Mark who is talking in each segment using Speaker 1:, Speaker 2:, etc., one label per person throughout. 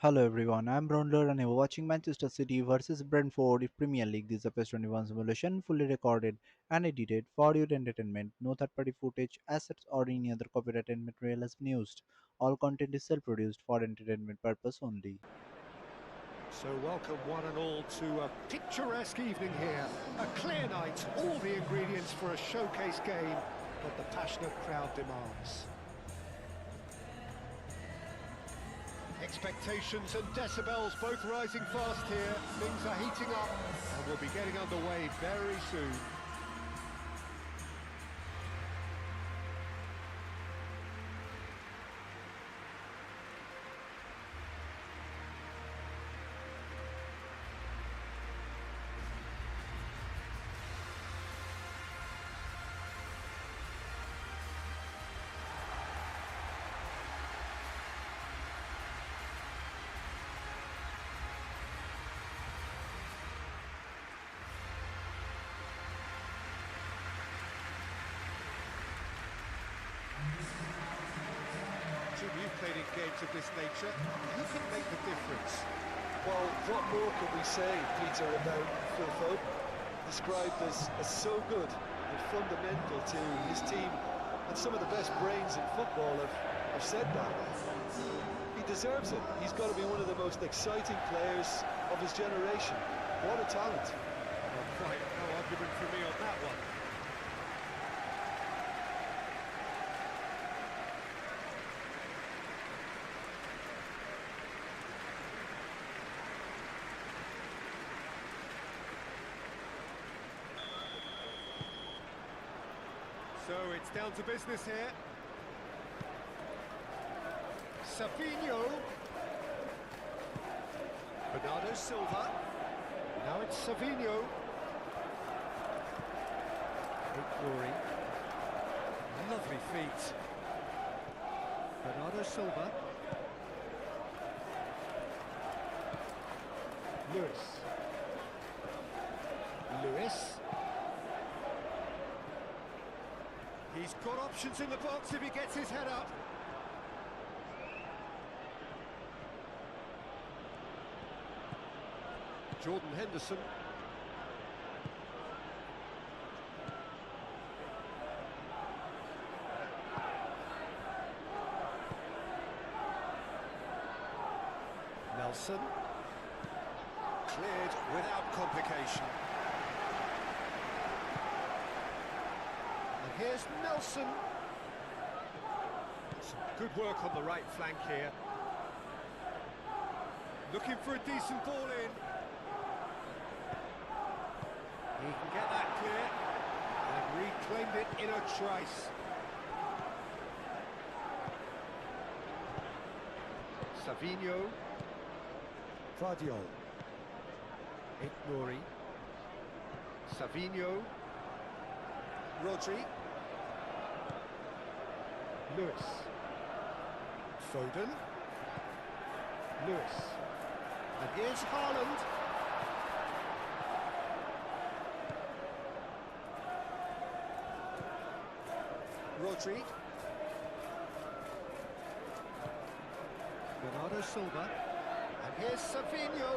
Speaker 1: Hello everyone, I'm Raundler and you're watching Manchester City versus Brentford Premier League. This is a PES 21 simulation, fully recorded and edited for your entertainment. No third-party footage, assets or any other copyright material has been used. All content is self-produced for entertainment purpose only.
Speaker 2: So welcome one and all to a picturesque evening here. A clear night, all the ingredients for a showcase game that the passionate crowd demands. Expectations and decibels both rising fast here. Things are heating up and we'll be getting underway very soon. Jim, you've played in games of this nature. Who can make the difference?
Speaker 3: Well, what more can we say, Peter, about Phil Foden? Described as so good and fundamental to his team, and some of the best brains in football have said that. He deserves it. He's got to be one of the most exciting players of his generation. What a talent.
Speaker 2: Not quite, no argument for me on that one. So it's down to business here. Savinho. Bernardo Silva. Now it's Savinho. Great glory. Lovely feet. Bernardo Silva. Lewis. He's got options in the box if he gets his head up. Jordan Henderson. Nelson. Cleared without complication. And here's Nelson. Some good work on the right flank here. Looking for a decent ball in. He can get that clear and reclaimed it in a trice. Savinho. Vardiol. Nouri. Savinho. Rodri. Lewis. Foden. Lewis. And here's Haaland. Rodri. Bernardo Silva. And here's Savinho.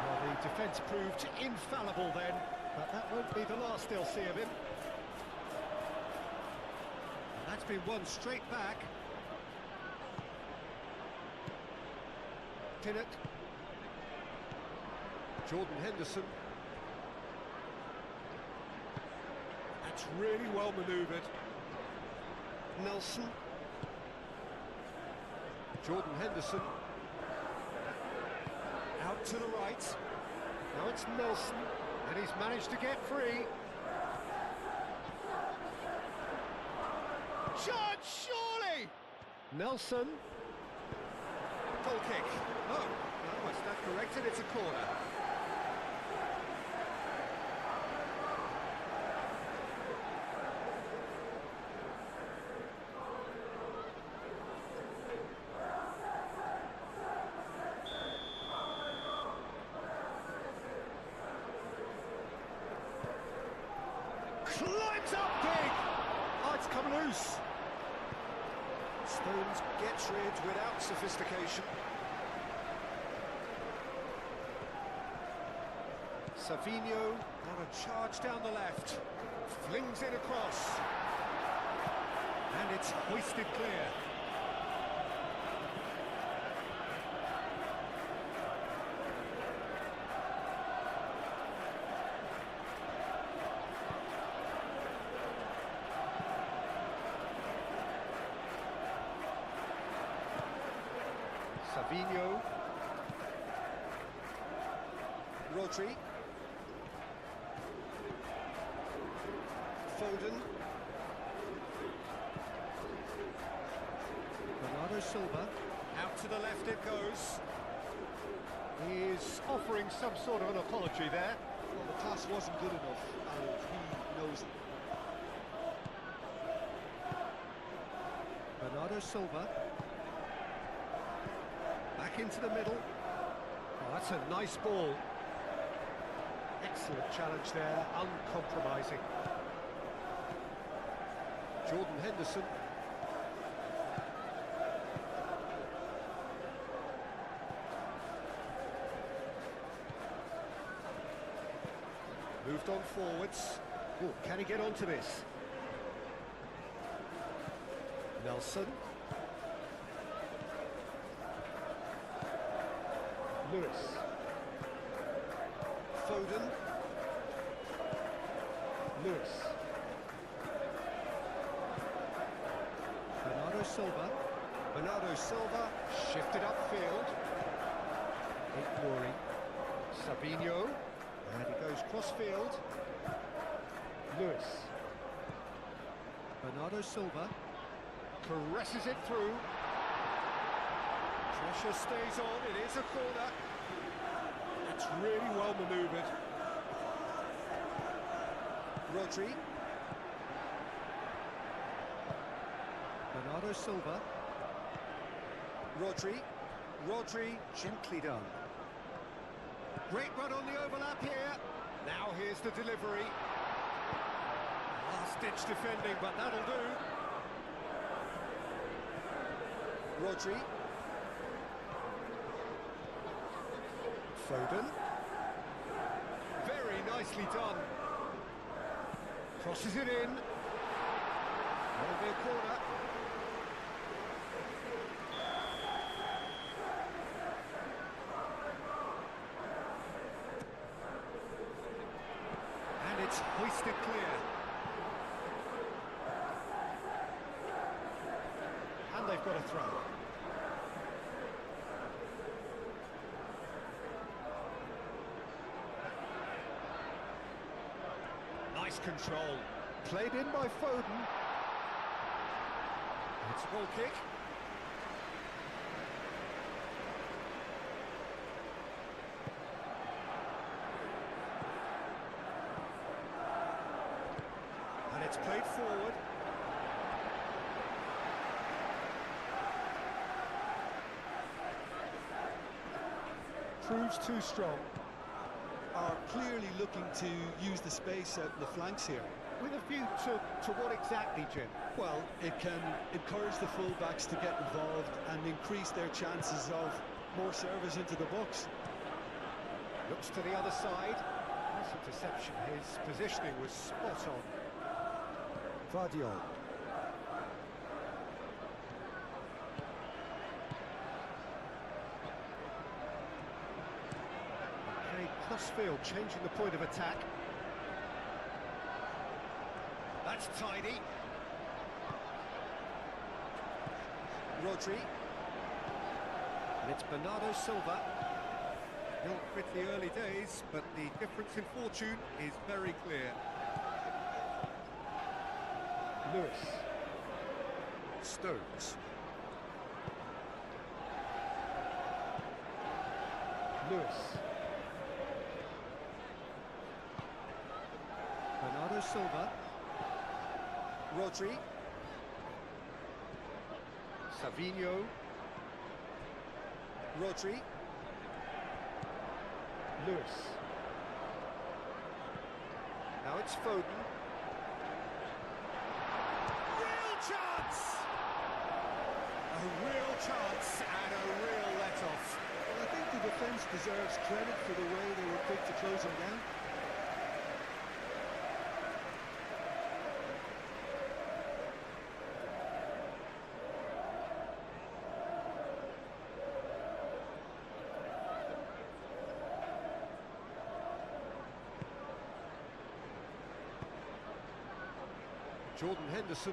Speaker 2: Well, the defence proved infallible then, but that won't be the last they'll see of him. And that's been won straight back. Pinnock. Jordan Henderson. That's really well manoeuvred. Nelson. Jordan Henderson. Out to the right. Now it's Nelson, and he's managed to get free. Charge, surely! Nelson. Goal kick. Oh, no, I stand corrected, it's a corner. It's up big! Oh, it's come loose. Stones gets rid without sophistication. Savinho, and a charge down the left. Flings it across. And it's hoisted clear. Savinho. Rodri. Foden. Bernardo Silva. Out to the left it goes. He is offering some sort of an apology there.
Speaker 3: Well, the pass wasn't good enough, and he knows it.
Speaker 2: Bernardo Silva. Back into the middle. Oh, that's a nice ball. Excellent challenge there, uncompromising. Jordan Henderson. Moved on forwards. Oh, can he get onto this? Nelson. Lewis. Foden. Lewis. Bernardo Silva. Bernardo Silva shifted upfield. Ignoring. Savinho. And he goes cross-field. Lewis. Bernardo Silva. Caresses it through. Pressure stays on, it is a corner. It's really well manoeuvred. Rodri. Bernardo Silva. Rodri. Rodri, gently done. Great run on the overlap here. Now here's the delivery. Last-ditch defending, but that'll do. Rodri. Foden. Very nicely done. Crosses it in. Will be a corner. And it's hoisted clear. And they've got a throw. Nice control. Played in by Foden. It's a goal kick. And it's played forward. Proves too strong.
Speaker 3: Are clearly looking to use the space out in the flanks here.
Speaker 2: With a view to what exactly, Jim?
Speaker 3: Well, it can encourage the full-backs to get involved and increase their chances of more service into the box.
Speaker 2: Looks to the other side. Nice interception. His positioning was spot on. Vardiol. Crossfield changing the point of attack. That's tidy. Rodri. And it's Bernardo Silva. He'll quit the early days, but the difference in fortune is very clear. Lewis. Stones. Lewis. Bernardo Silva. Rodri. Savinho. Rodri. Lewis. Now it's Foden. chance! A real chance and a real let-off.
Speaker 3: Well, I think the defence deserves credit for the way they were quick to close him down.
Speaker 2: Jordan Henderson.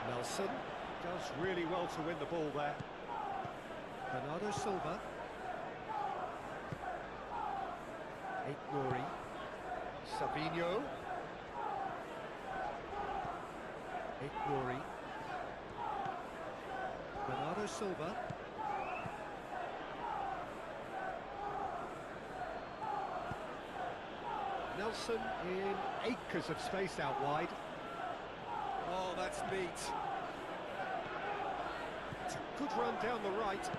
Speaker 2: Nelson does really well to win the ball there. Bernardo Silva. Ignori. Sabinho. Ignori. Bernardo Silva. Nelson in acres of space out wide. Oh, that's neat. It's a good run down the right.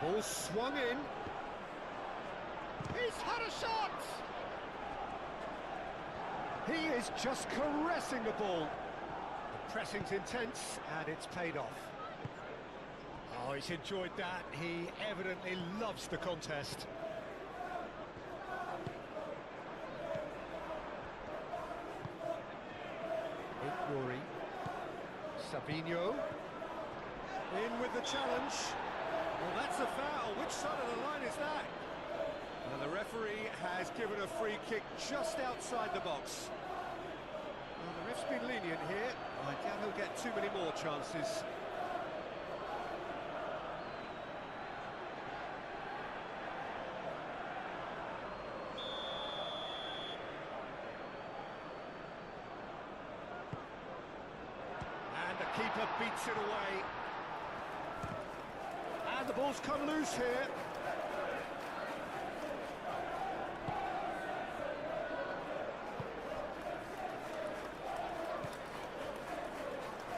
Speaker 2: Ball swung in. He's had a shot! He is just caressing the ball. The pressing's intense and it's paid off. Oh, he's enjoyed that. He evidently loves the contest. Ignori. Sabinho. In with the challenge. Well, that's a foul. Which side of the line is that? And the referee has given a free kick just outside the box. Well, the ref's been lenient here. I doubt he'll get too many more chances. And the keeper beats it away. And the ball's come loose here.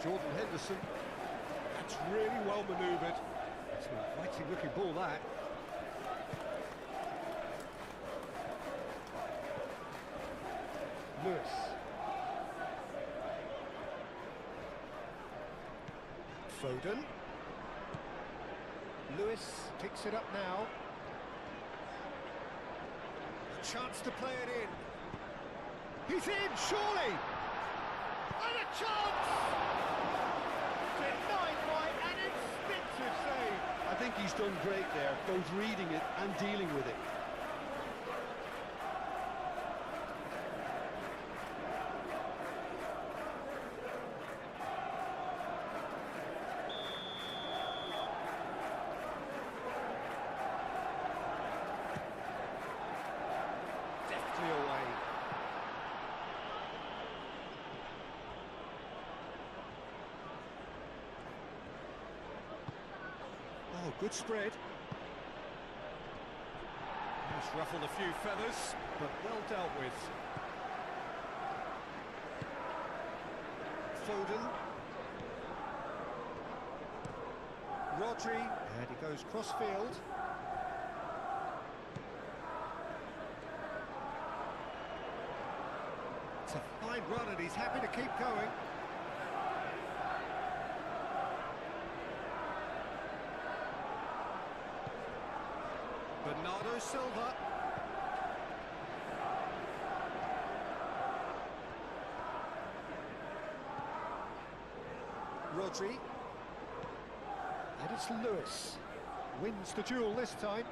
Speaker 2: Jordan Henderson. That's really well manoeuvred. It's an inviting looking ball, that. Lewis. Foden. Lewis picks it up now. A chance to play it in. He's in, surely! And a chance! Denied by an instinctive save.
Speaker 3: I think he's done great there, both reading it and dealing with it.
Speaker 2: Deftly away. Oh, good spread. Just ruffled a few feathers, but well dealt with. Foden. Rodri, and he goes cross-field. It's a fine run and he's happy to keep going. Bernardo Silva. Rodri. And it's Lewis. Wins the duel this time.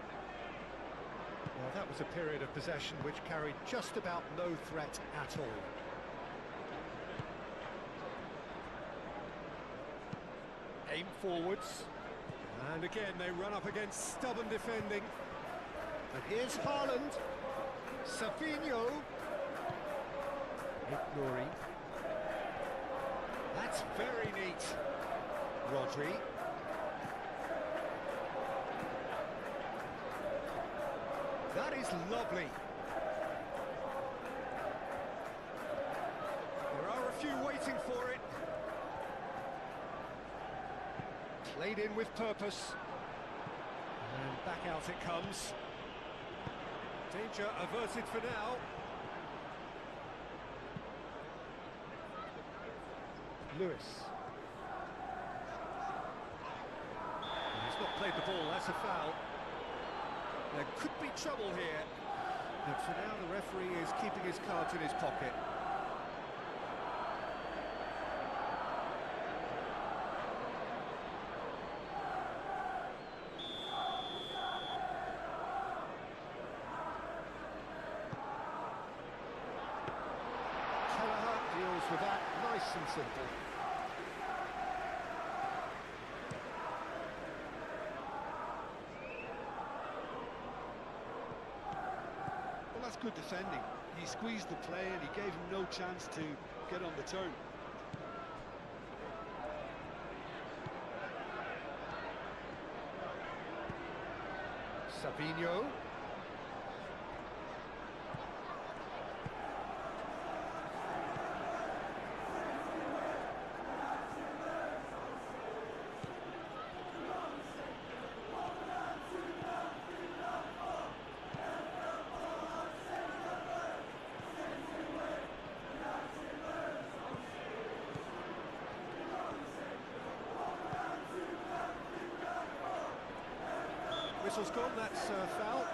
Speaker 2: Well, that was a period of possession which carried just about no threat at all. Aim forwards. And again, they run up against stubborn defending. And here's Haaland. Sabinho. Ignori. That's very neat. Rodri. That is lovely. There are a few waiting for it. Played in with purpose. And Back out it comes. Danger averted for now. Lewis. He's not played the ball, that's a foul. There could be trouble here. But for now, the referee is keeping his cards in his pocket. Deals with that nice and simple.
Speaker 3: Well, that's good defending. He squeezed the play and he gave him no chance to get on the turn.
Speaker 2: Savinho. Whistle's gone, that's a foul.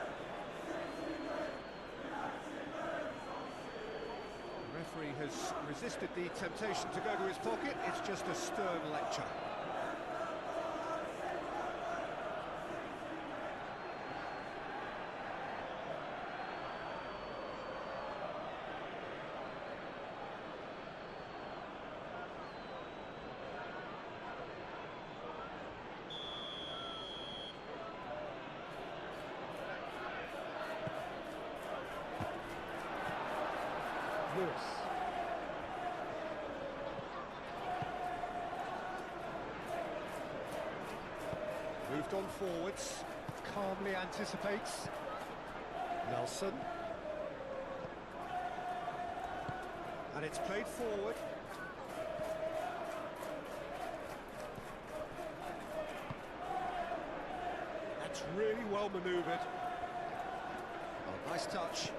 Speaker 2: The referee has resisted the temptation to go to his pocket. It's just a stern lecture. Lewis. Moved on forwards, calmly anticipates. Nelson. And it's played forward. That's really well manoeuvred. Oh, nice touch.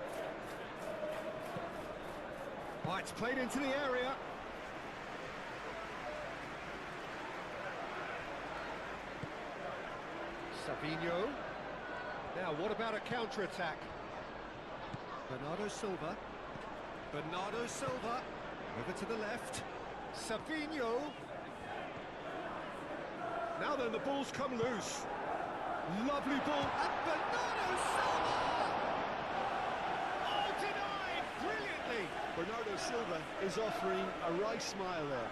Speaker 2: Oh, it's played into the area. Savinho. Now, what about a counter-attack? Bernardo Silva. Bernardo Silva. Over to the left. Savinho. Now then, the ball's come loose. Lovely ball. And Bernardo Silva! Oh, denied! Brilliantly!
Speaker 3: Bernardo Silva is offering a wry smile there.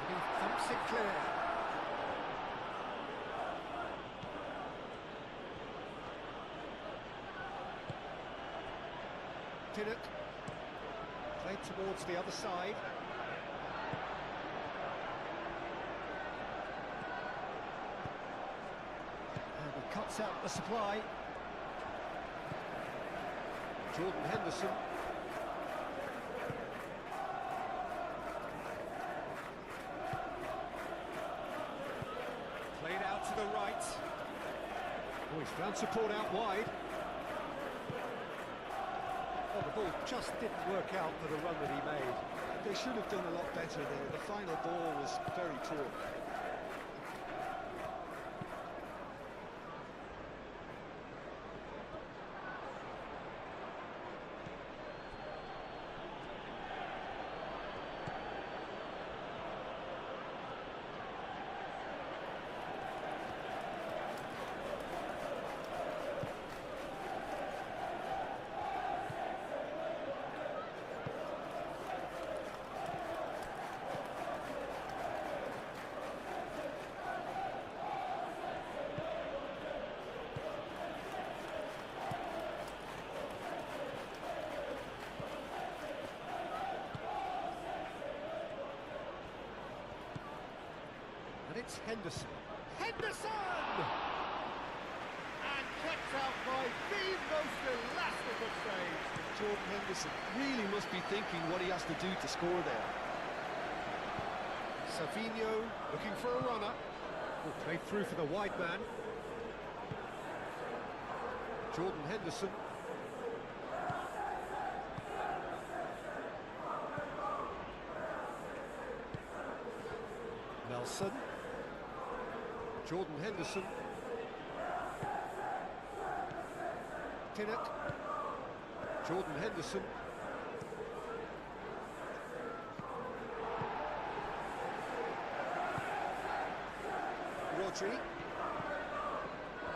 Speaker 2: And he thumps it clear. Pinnock. Played towards the other side. And he cuts out the supply. Jordan Henderson. Played out to the right. Oh, he's found support out wide. Oh, the ball just didn't work out for the run that he made.
Speaker 3: They should have done a lot better there. The final ball was very poor.
Speaker 2: And it's Henderson. Henderson! And kept out by the most elastic of saves.
Speaker 3: Jordan Henderson really must be thinking what he has to do to score there.
Speaker 2: Savinho looking for a runner. Oh, played through for the wide man. Jordan Henderson. Nelson. Jordan Henderson. Kinnock. Jordan Henderson. Rodri.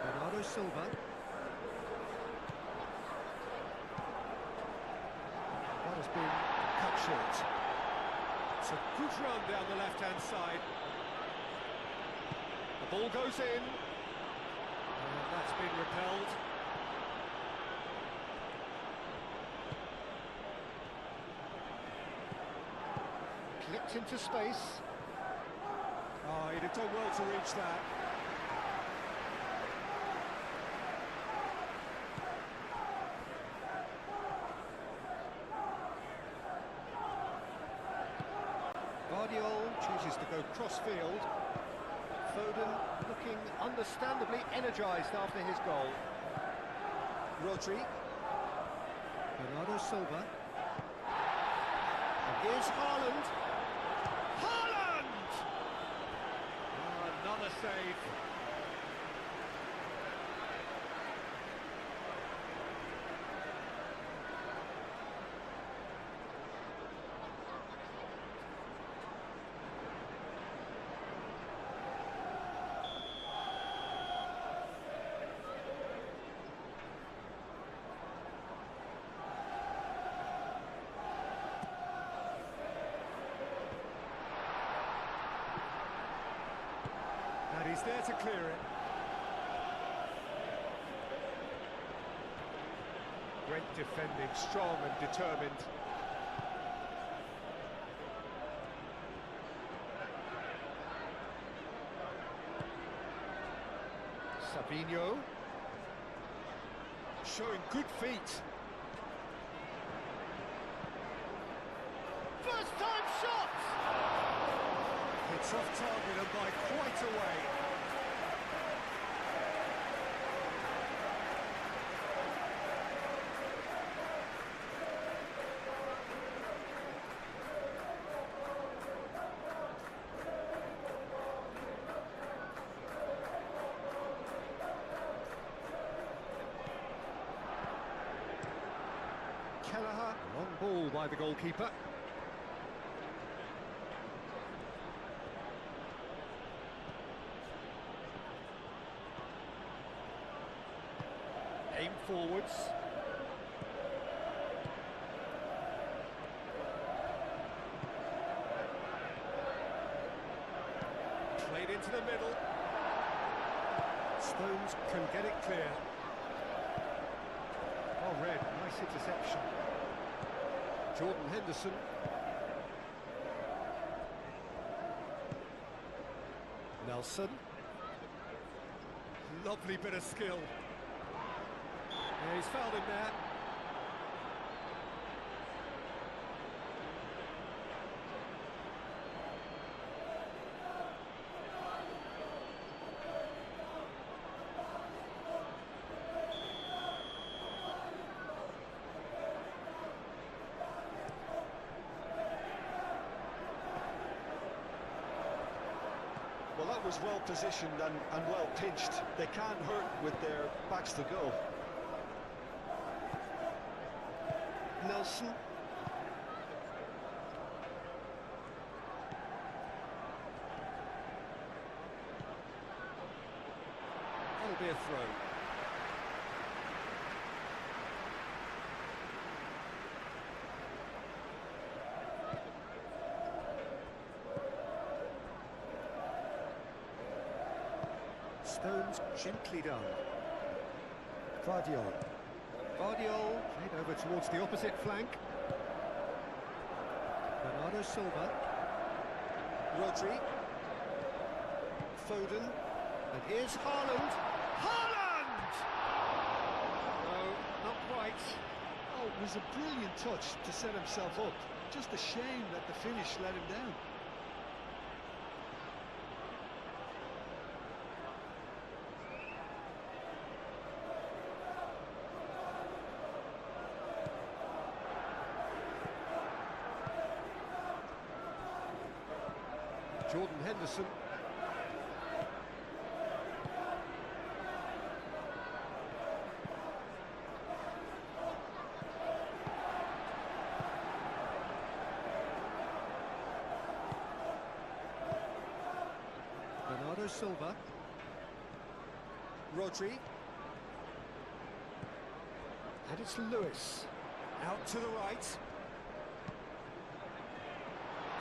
Speaker 2: Bernardo Silva. That has been cut short. It's a good run down the left-hand side. The ball goes in. And that's been repelled. Clipped into space. Oh, he'd have done well to reach that. Guardiola chooses to go cross-field. Foden looking understandably energised after his goal. Rodri. Bernardo Silva. And here's Haaland. Haaland! Oh, another save. And he's there to clear it. Great defending, strong and determined. Savinho. Showing good feet. First time shot! It's off target and by quite a way. Kelleher, long ball by the goalkeeper. Aim forwards. Played into the middle. Stones can get it clear. Oh, Red, nice interception. Jordan Henderson. Nelson. Lovely bit of skill. Yeah, he's fouled him there.
Speaker 3: Well, that was well positioned and well pinched. They can't hurt with their backs to go. Nelson.
Speaker 2: That'll be a throw. Stones gently done. Guardiola. Guardiola played over towards the opposite flank. Bernardo Silva. Rodri. Foden. And here's Haaland. Haaland! No, not quite.
Speaker 3: Oh, it was a brilliant touch to set himself up. Just a shame that the finish let him down.
Speaker 2: Jordan Henderson. Bernardo Silva. Rodri. And it's Lewis. Out to the right.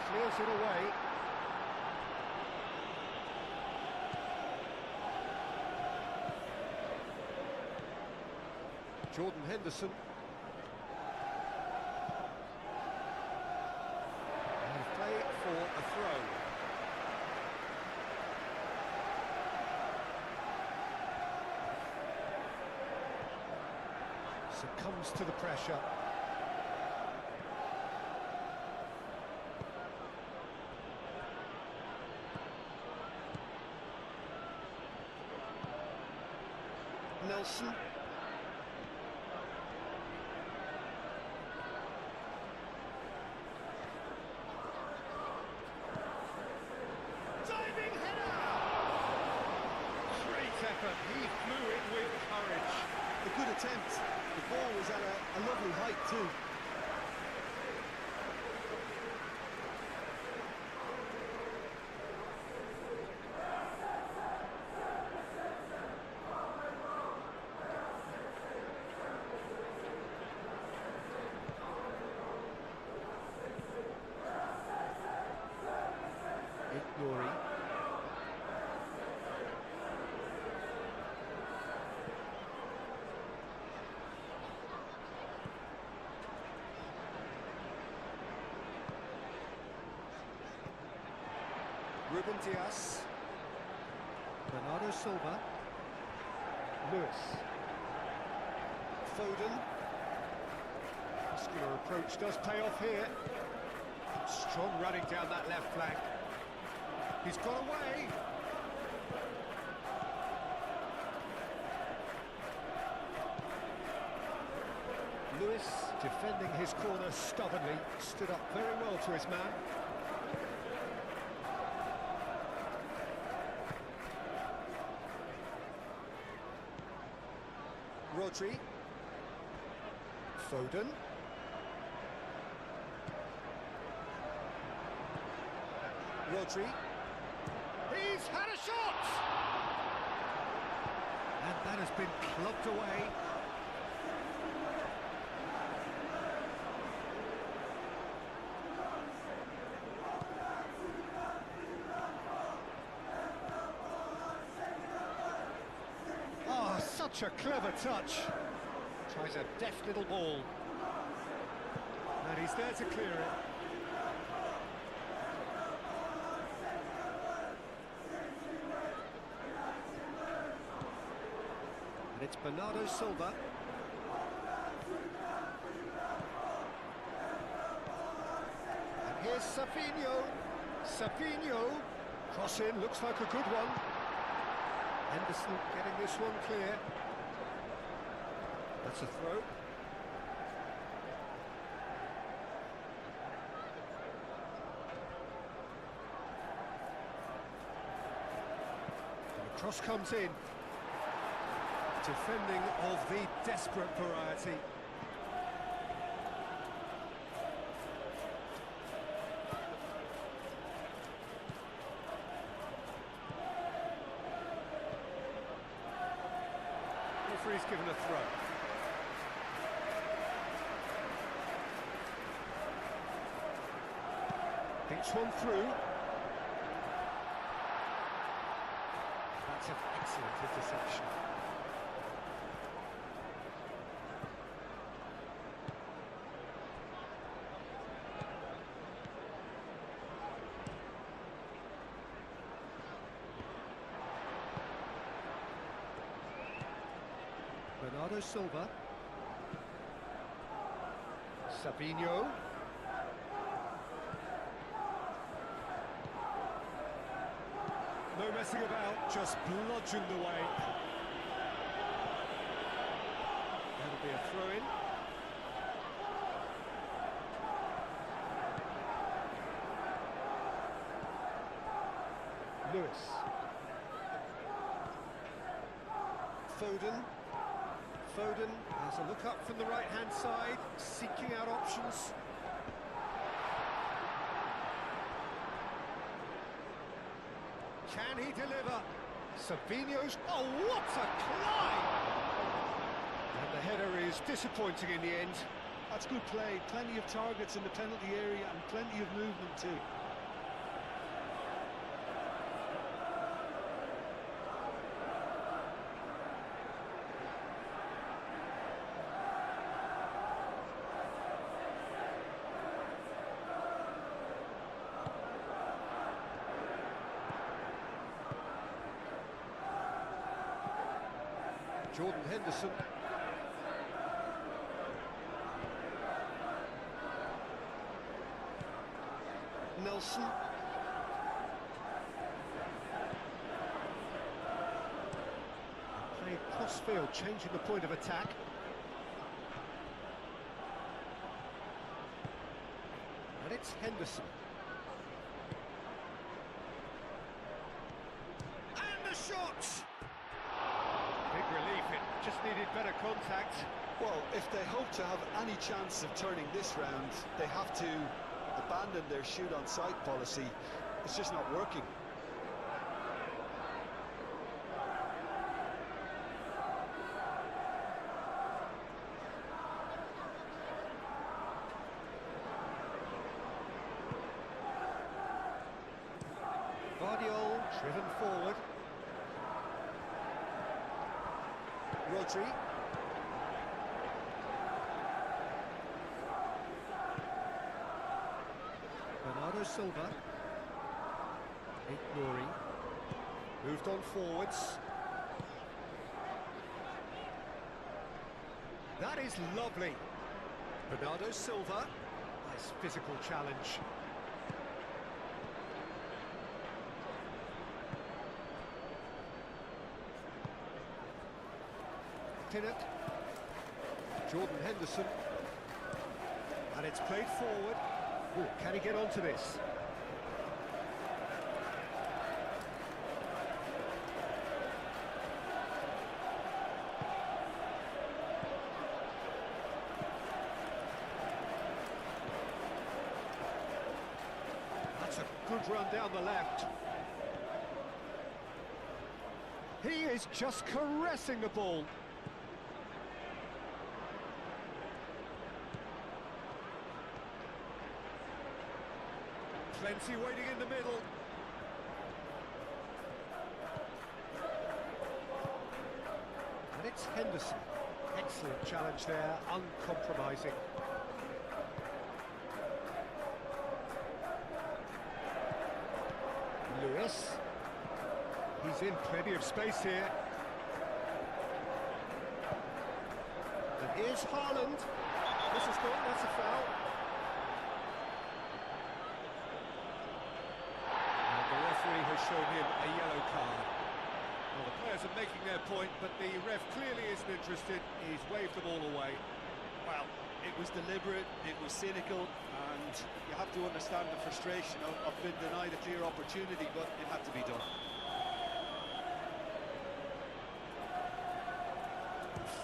Speaker 2: Clears it away. Jordan Henderson. And play for a throw. Succumbs to the pressure. Nelson. Diving header! Great effort. He flew it with courage.
Speaker 3: A good attempt. The ball was at a lovely height too.
Speaker 2: Nori. Ruben Dias. Bernardo Silva. Lewis.
Speaker 3: Foden.
Speaker 2: Muscular approach does pay off here. Strong running down that left flank. He's got away. Lewis defending his corner stubbornly. Stood up very well to his man. Rodri. Foden. Rodri. He's had a shot! And that has been clubbed away. Oh, such a clever touch. Tries a deft little ball. And he's there to clear it. And it's Bernardo Silva. And here's Savinho. Savinho. Cross in, looks like a good one. Henderson getting this one clear. That's a throw. And the cross comes in. Defending of the desperate variety. Referee's given a throw. Thinks one through. That's an excellent interception. Bernardo Silva. Savinho. No messing about, just bludgeoned away. That'll be a throw-in. Lewis. Foden. Foden has a look up from the right-hand side, seeking out options. Can he deliver? Savinho's... Oh, what a climb! And the header is disappointing in the end.
Speaker 3: That's good play, plenty of targets in the penalty area and plenty of movement too.
Speaker 2: Jordan Henderson. Nelson. Played cross-field, changing the point of attack. And it's Henderson. And the shot! Big relief, it just needed better contact.
Speaker 3: Well, if they hope to have any chance of turning this round, they have to abandon their shoot-on-sight policy. It's just not working.
Speaker 2: Guardiola driven forward. Rodri. Bernardo Silva. Ignoring. Moved on forwards. That is lovely. Bernardo Silva. Nice physical challenge. Pinnock. Jordan Henderson. And it's played forward. Ooh, can he get onto this? That's a good run down the left. He is just caressing the ball. Plenty waiting in the middle. And it's Henderson. Excellent challenge there, uncompromising. Lewis. He's in plenty of space here. And here's Haaland. This is good, that's a foul. Has shown him a yellow card. Well, the players are making their point, but the ref clearly isn't interested. He's waved the ball away.
Speaker 3: Well, it was deliberate, it was cynical, and you have to understand the frustration of being denied a clear opportunity, but it had to be done.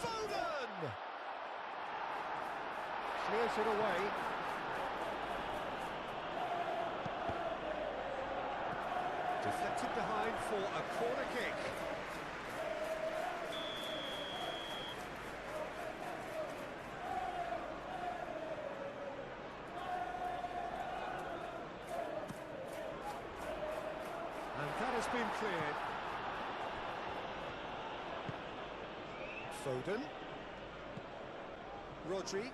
Speaker 2: Foden! Clears it away. Deflected behind for a corner kick. And that has been cleared. Foden. Rodri.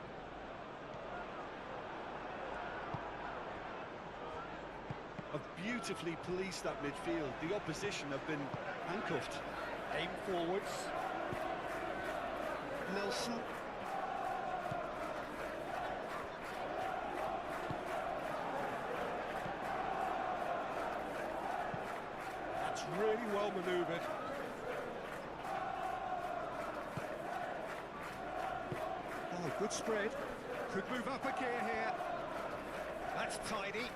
Speaker 3: Have beautifully policed that midfield. The opposition have been handcuffed.
Speaker 2: Aim forwards.
Speaker 3: Nelson.
Speaker 2: That's really well manoeuvred. Oh, good spread. Could move up a gear here. That's tidy.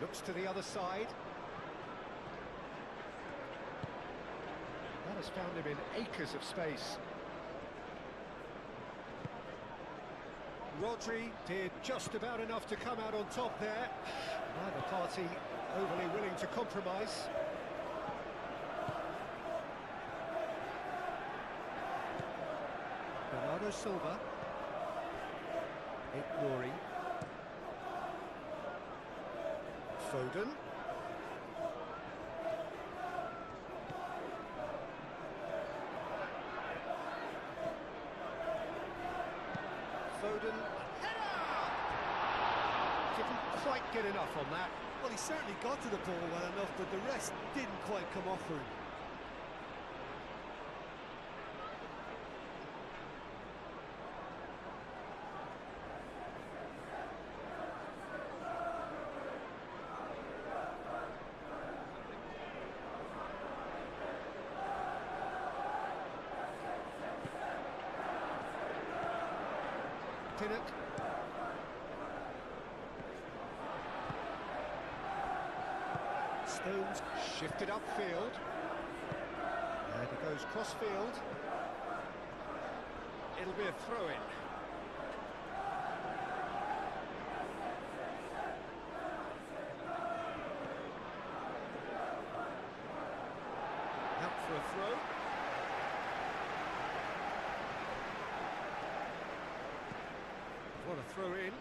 Speaker 2: Looks to the other side. That has found him in acres of space. Rodri did just about enough to come out on top there. Neither party overly willing to compromise. Bernardo Silva. Ignori. Foden. Foden. Didn't quite get enough on that.
Speaker 3: Well, he certainly got to the ball well enough, but the rest didn't quite come off for him.
Speaker 2: Pinnock. Stones shifted upfield. And he goes cross-field. It'll be a throw-in. Out for a throw. What a throw-in.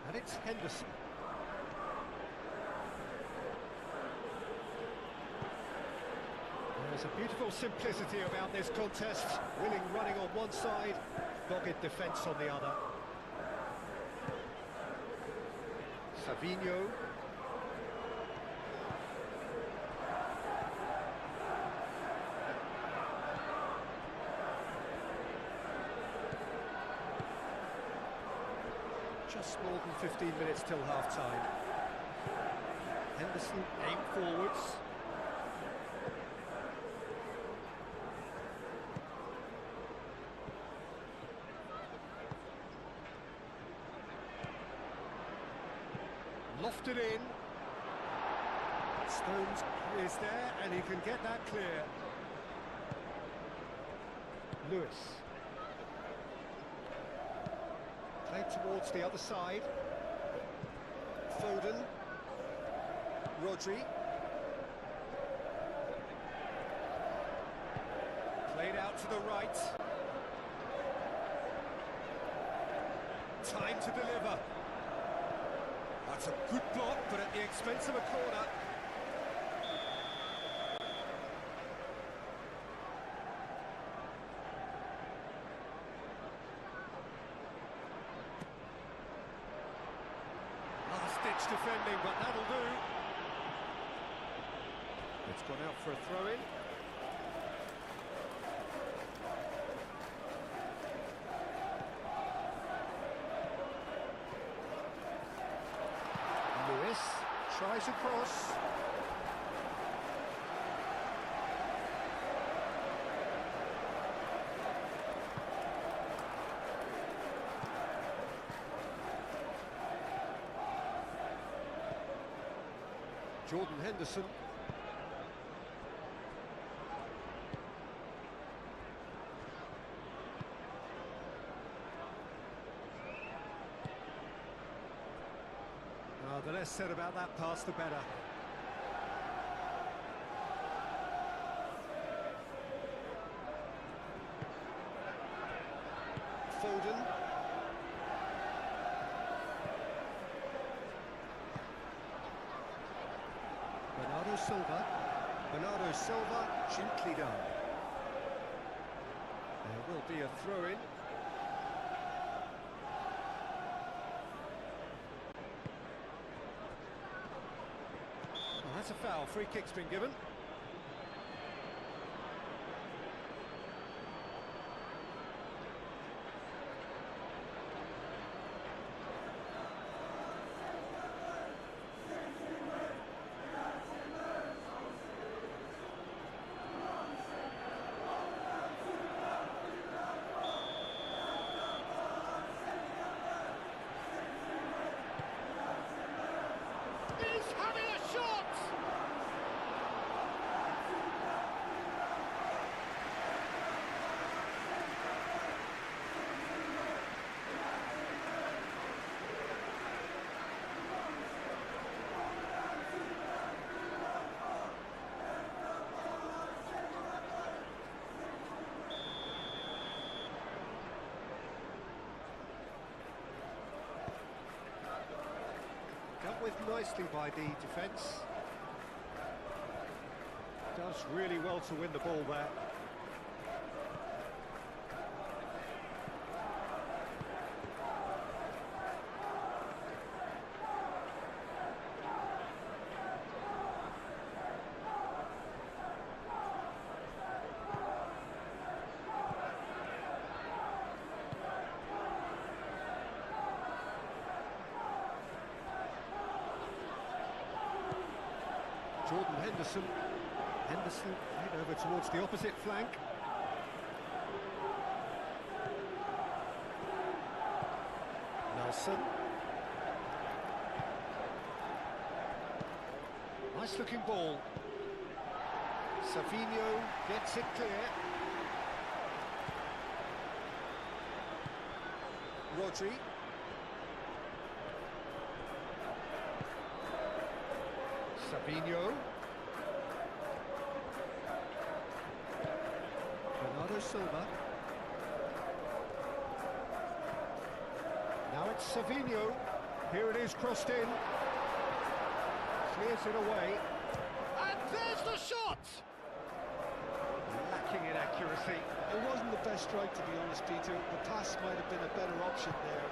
Speaker 2: And it's Henderson. There's a beautiful simplicity about this contest. Willing running on one side, dogged defence on the other. Savinho. Just more than 15 minutes till half-time. Henderson aimed forwards. Lofted in. Stones is there and he can get that clear. Lewis. Played towards the other side. Foden. Rodri. Played out to the right. Time to deliver. That's a good block, but at the expense of a corner. Last-ditch defending, but that'll do. It's gone out for a throw-in. Lewis tries across. Jordan Henderson. The less said about that pass, the better. Foden. Bernardo Silva. Bernardo Silva, gently done. There will be a throw-in. That's a foul. Free kick's been given. He's having a shot! Dealt with nicely by the defence. Does really well to win the ball there. Jordan Henderson. Henderson head over towards the opposite flank. Nelson. Nice looking ball. Savinho gets it clear. Rodri. Savinho. Bernardo Silva. Now it's Savinho. Here it is, crossed in. Clears it away. And there's the shot! Lacking in accuracy.
Speaker 3: It wasn't the best strike, to be honest, Peter. The pass might have been a better option there.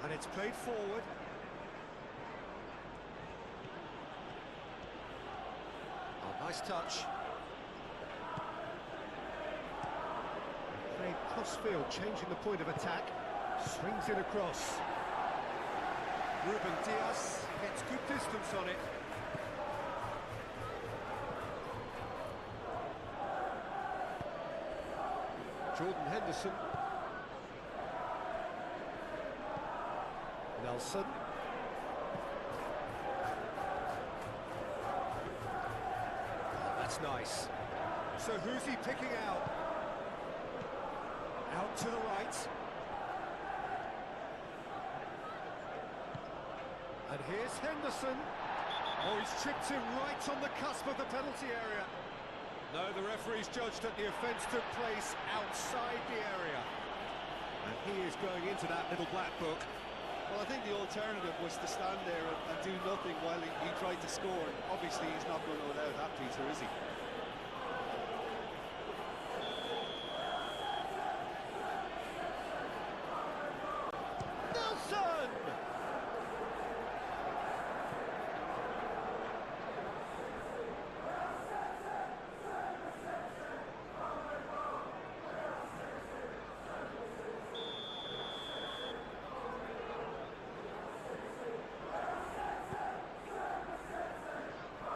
Speaker 2: And it's played forward. Oh, nice touch. Played cross-field, changing the point of attack. Swings it across. Ruben Diaz gets good distance on it. Jordan Henderson. Nelson. Oh, that's nice. So who's he picking out? Out to the right. And here's Henderson. Oh, he's chipped him right on the cusp of the penalty area. No, the referee's judged that the offence took place outside the area. And he is going into that little black book.
Speaker 3: Well, I think the alternative was to stand there and do nothing while he tried to score. Obviously, he's not going to allow that, Peter, is he?
Speaker 2: Nelson!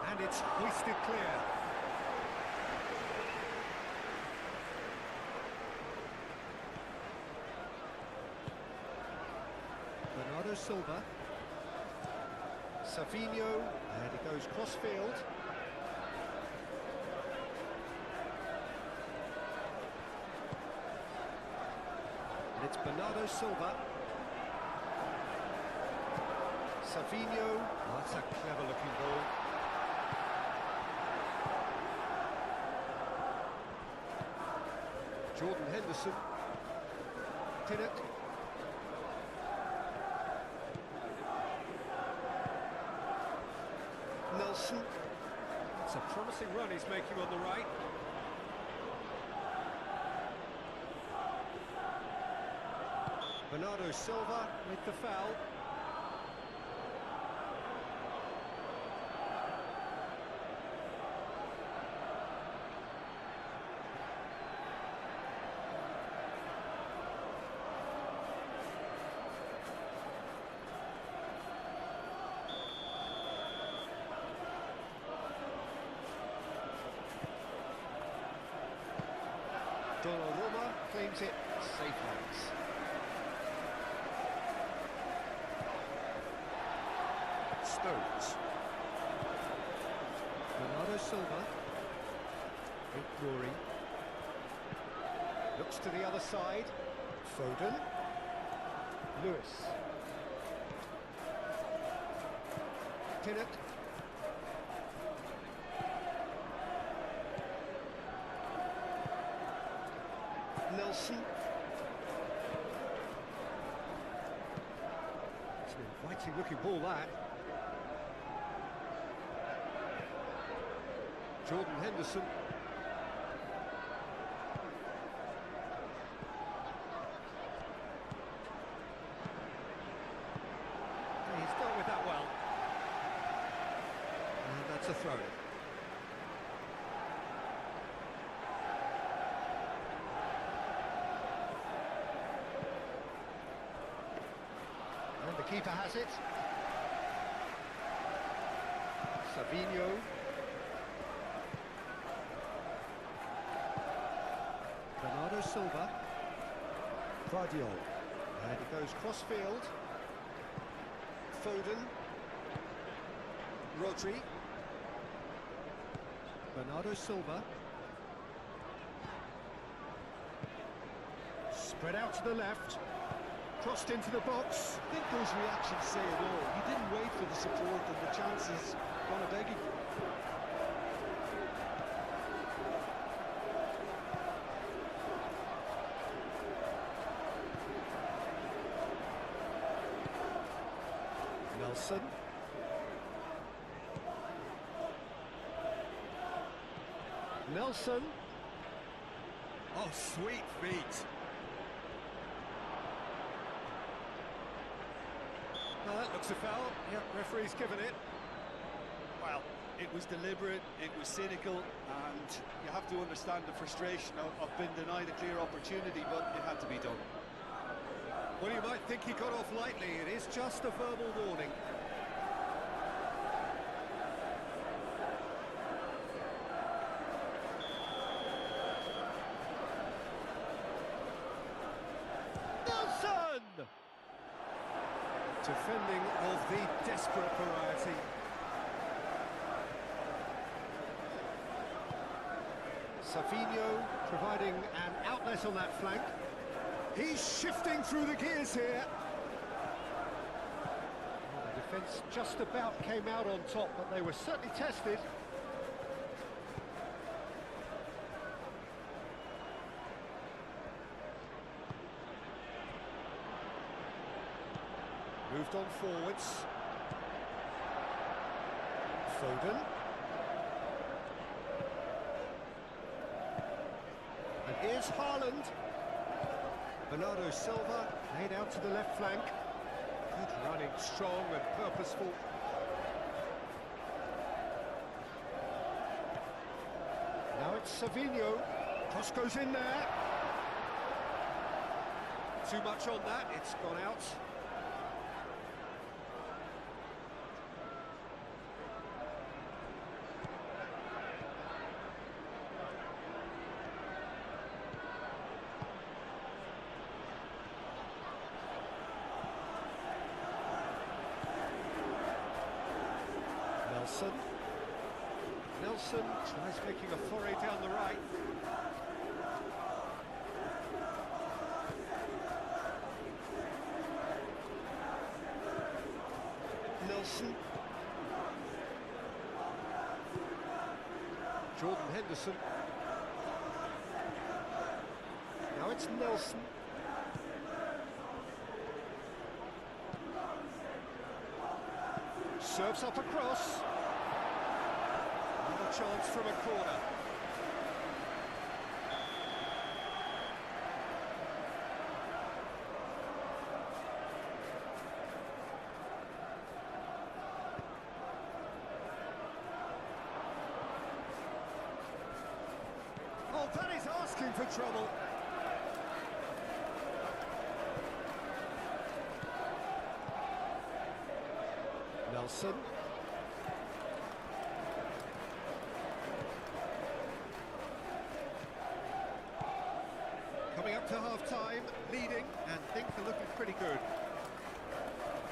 Speaker 2: And it's hoisted clear. Bernardo Silva. Savinho, and he goes cross-field. And it's Bernardo Silva. Savinho, oh, that's a clever-looking ball. Jordan Henderson. Pinnock. Nelson. It's a promising run he's making on the right. Bernardo Silva with the foul. Donnarumma claims it safe hands. Stones. Bernardo Silva. Glory. Looks to the other side. Foden. Lewis. Pinnock. Nelson. It's an inviting looking ball, that. Jordan Henderson. He's dealt with that well. And that's a throw. And the keeper has it. Savinho. Bernardo Silva. Guardiola. And it goes cross-field. Foden. Rodri. Bernardo Silva. Spread out to the left. Crossed into the box.
Speaker 3: I think those reactions say it all. He didn't wait for the support and the chances gone a begging.
Speaker 2: Nelson. Nelson. Oh, sweet feet. That looks a foul. Yep, referee's given it.
Speaker 3: Well, it was deliberate, it was cynical, and you have to understand the frustration of being denied a clear opportunity, but it had to be done.
Speaker 2: Well, you might think he got off lightly. It is just a verbal warning. Nelson! Defending of the desperate variety. Savinho providing an outlet on that flank. He's shifting through the gears here. Well, the defence just about came out on top, but they were certainly tested. Moved on forwards. Foden. And here's Haaland. Bernardo Silva laid out to the left flank. Good running, strong and purposeful. Now it's Savinho. Cross goes in there. Too much on that, it's gone out. Nelson. Nelson tries making a foray down the right. Nelson. Jordan Henderson. Now it's Nelson. Serves up across. Another chance from a corner. trouble. Nelson. Coming up to half-time, leading, and things are looking pretty good.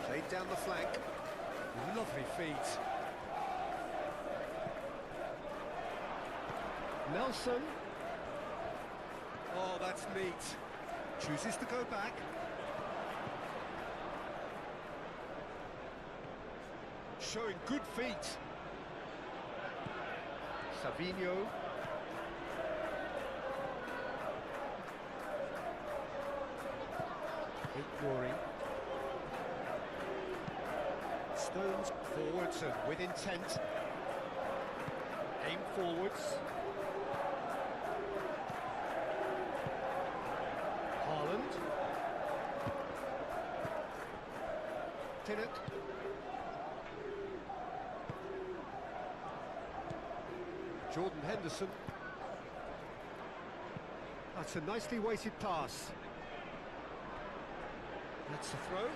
Speaker 2: Played down the flank. Lovely feet. Nelson. Oh, that's neat. Chooses to go back. Showing good feet. Savinho. Glory. Stones forwards and with intent. Aim forwards. Haaland. Tinnett. Jordan Henderson. That's a nicely weighted pass. That's the throw.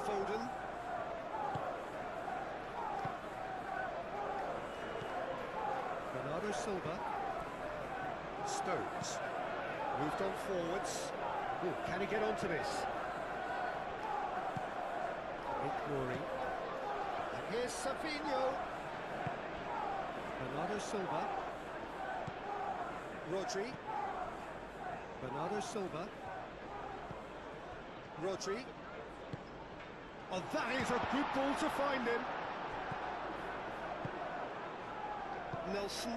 Speaker 2: Foden. Bernardo Silva. Stones. Moved on forwards. Ooh, can he get onto this? Glory. And here's Savinho. Bernardo Silva. Rodri. Bernardo Silva. Rodri. Oh, that is a good ball to find him. Nelson.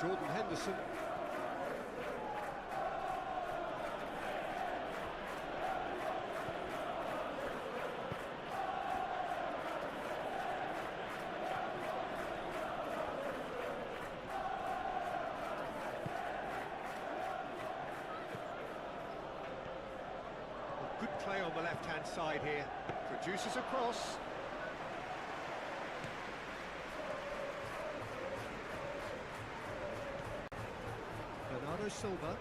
Speaker 2: Jordan Henderson. Good play on the left-hand side here. Produces a cross. Bernardo Silva.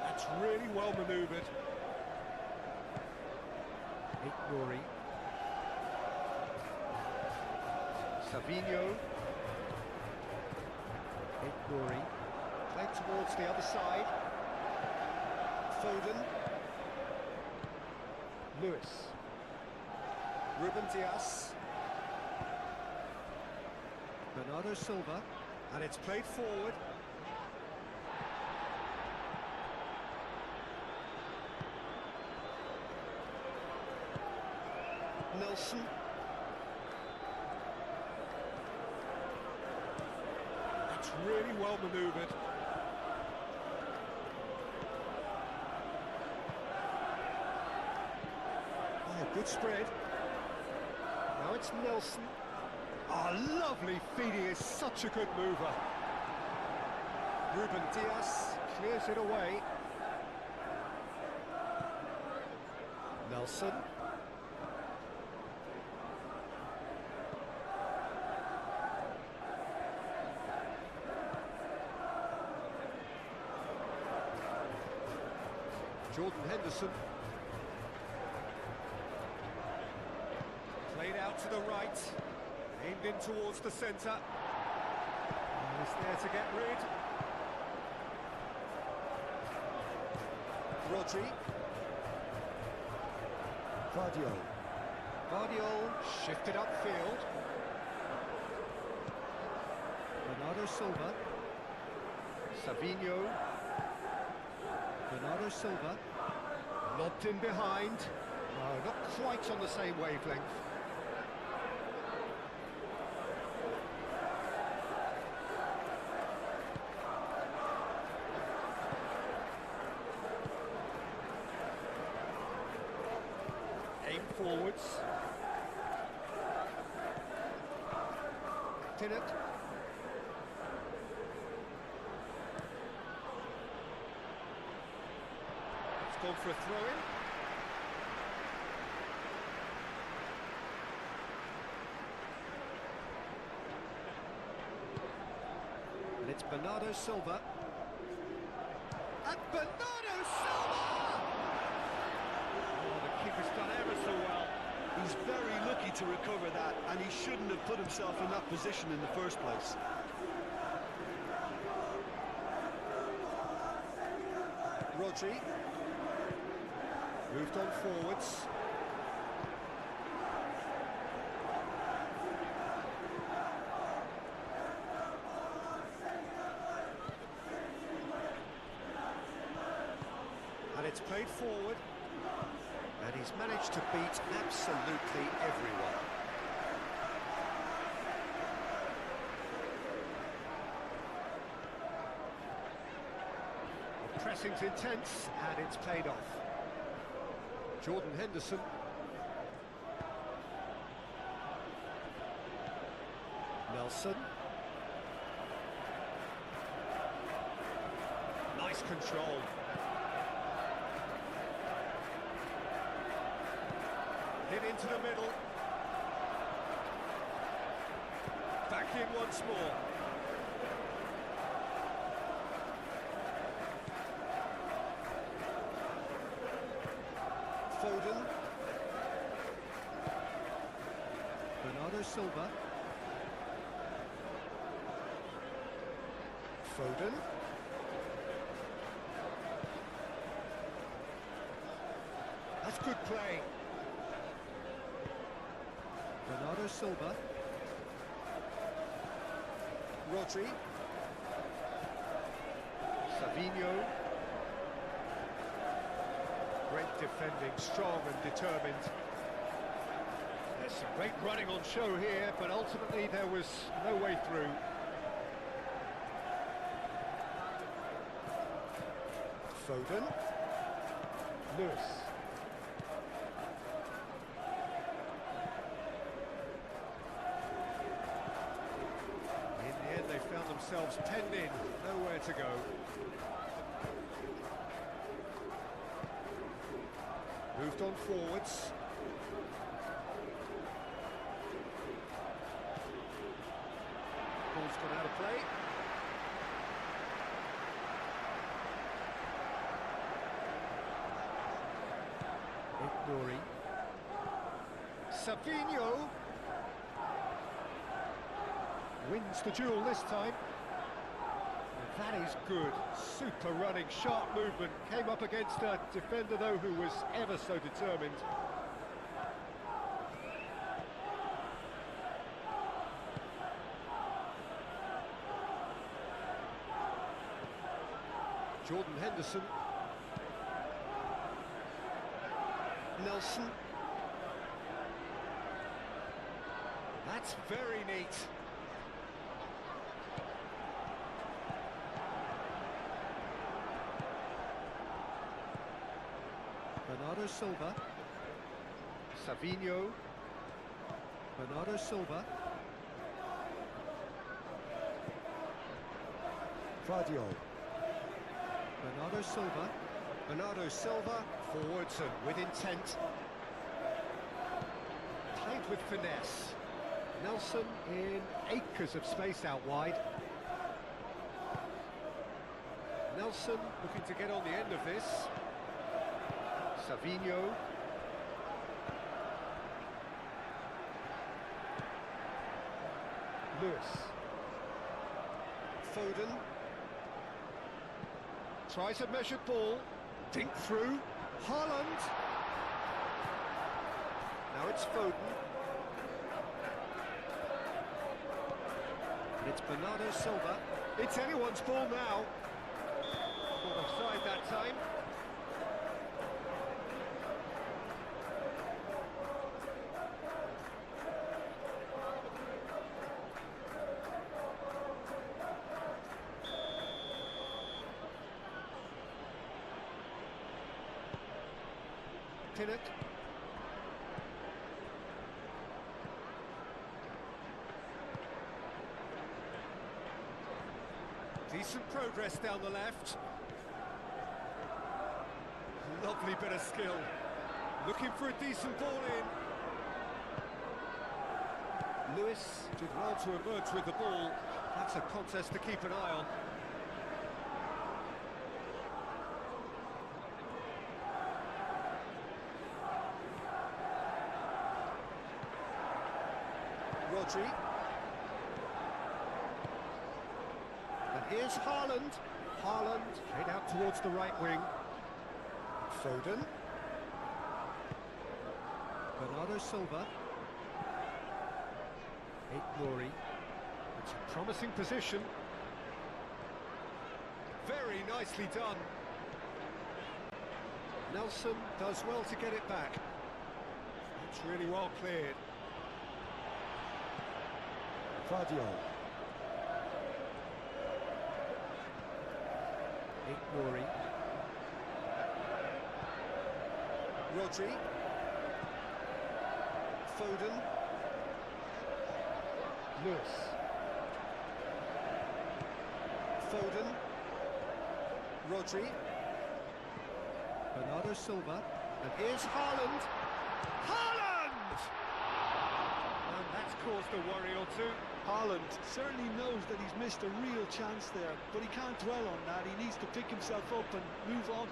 Speaker 2: That's really well manoeuvred. Glory. Savinho. Glory. Played towards the other side. Foden. Lewis. Ruben Dias. Bernardo Silva. And it's played forward. Nelson. That's really well manoeuvred. Oh, good spread. Now it's Nelson. Oh, lovely feet, he is such a good mover. Ruben Dias clears it away. Nelson. Jordan Henderson. Played out to the right. Aimed in towards the centre. And he's there to get rid. Rodri. Guardiola shifted upfield. Bernardo Silva. Savinho. Bernardo Silva. Lobbed in behind. No, not quite on the same wavelength. Aim forwards. Pinnock. It's gone for a throw-in. And it's Bernardo Silva. And Bernardo Silva! Oh, the keeper's done ever so well.
Speaker 3: He's very lucky to recover that, and he shouldn't have put himself in that position in the first place.
Speaker 2: Rodri. Moved on forwards. And it's played forward. And he's managed to beat absolutely everyone. The pressing's intense, and it's paid off. Jordan Henderson. Nelson. Nice control. Hit into the middle. Back in once more. Foden. Bernardo Silva. Foden. That's good play. Bernardo Silva. Rodri. Savinho. Great defending, strong and determined. There's some great running on show here, but ultimately there was no way through. Foden. Lewis. In the end, they found themselves penned in, nowhere to go. Moved on forwards. Ball's gone out of play. Nuri. Savinho wins the duel this time. That is good, super running, sharp movement. Came up against a defender though who was ever so determined. Jordan Henderson. Nelson. That's very neat. Bernardo Silva. Savinho. Bernardo Silva. Vardio. Bernardo Silva. Bernardo Silva forwards and with intent. Played with finesse. Nelson in acres of space out wide. Nelson looking to get on the end of this. Savinho. Lewis. Foden. Tries a measured ball. Dink through. Haaland. Now it's Foden. And it's Bernardo Silva. It's anyone's ball now. Caught offside that time. Pinnock. Decent progress down the left. Lovely bit of skill. Looking for a decent ball in. Lewis did well to emerge with the ball. That's a contest to keep an eye on. Rodri. And here's Haaland. Haaland played out towards the right wing. Foden. Bernardo Silva. Nori. It's a promising position. Very nicely done. Nelson does well to get it back. It's really well cleared. Guardiola. Nori. Rodri. Foden. Lewis. Foden. Rodri. Bernardo Silva. And here's Haaland. Haaland! And that's caused a worry or two.
Speaker 3: Haaland certainly knows that he's missed a real chance there, but he can't dwell on that. He needs to pick himself up and move on.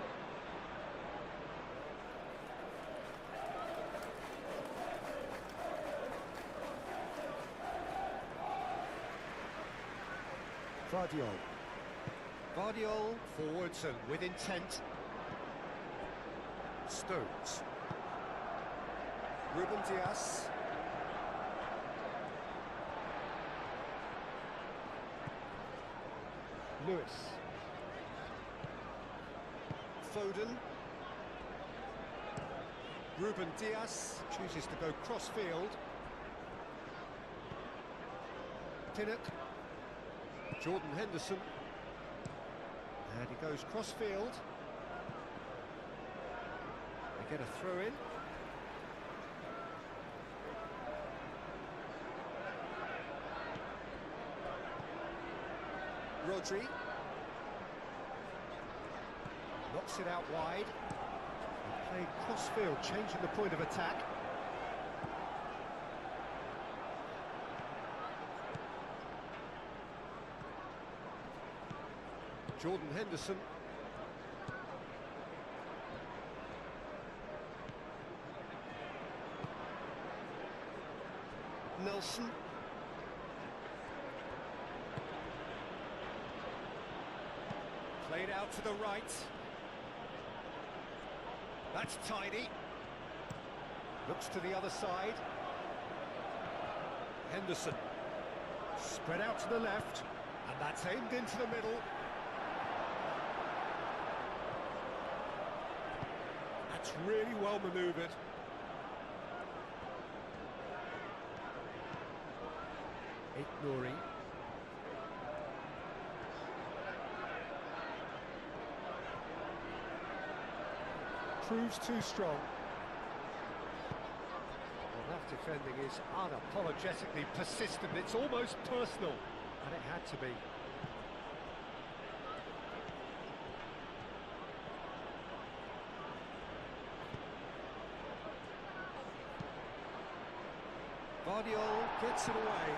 Speaker 2: Guardiola forwards and with intent. Stones. Ruben Dias. Lewis. Foden. Ruben Dias chooses to go cross-field. Pinnock. Jordan Henderson. And he goes cross-field. They get a throw-in. Rodri. Knocks it out wide. And played cross-field, changing the point of attack. Jordan Henderson. Nelson. Played out to the right. That's tidy. Looks to the other side. Henderson. Spread out to the left. And that's aimed into the middle. That's really well manoeuvred. Nori. Proves too strong. Well, that defending is unapologetically persistent. It's almost personal, and it had to be. Guardiola gets it away.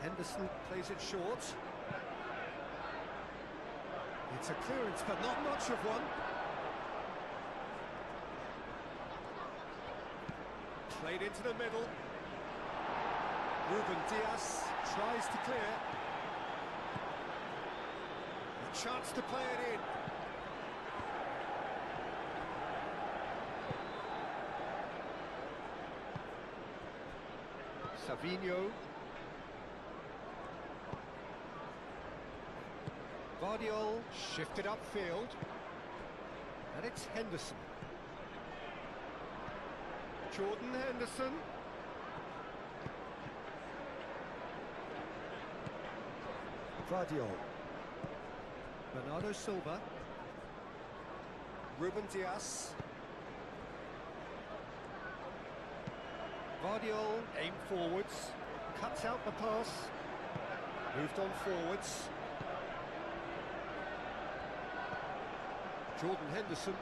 Speaker 2: Henderson plays it short. It's a clearance, but not much of one. Played into the middle. Ruben Dias tries to clear. A chance to play it in. Savinho. Guardiola shifted upfield, and it's Henderson. Jordan Henderson. Guardiola. Bernardo Silva. Ruben Dias. Vardiol aimed forwards, cuts out the pass, moved on forwards. Jordan Henderson.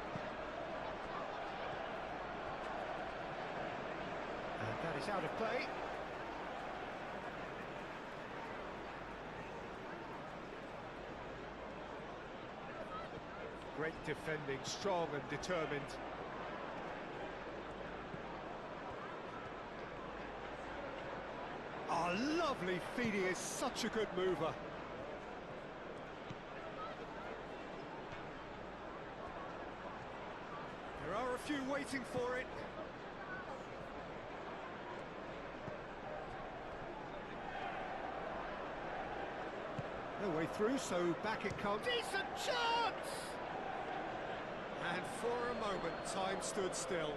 Speaker 2: And that is out of play. Great defending, strong and determined. Oh, lovely feed, he is such a good mover. There are a few waiting for it. No way through, so back it comes. Decent chance! And for a moment, time stood still.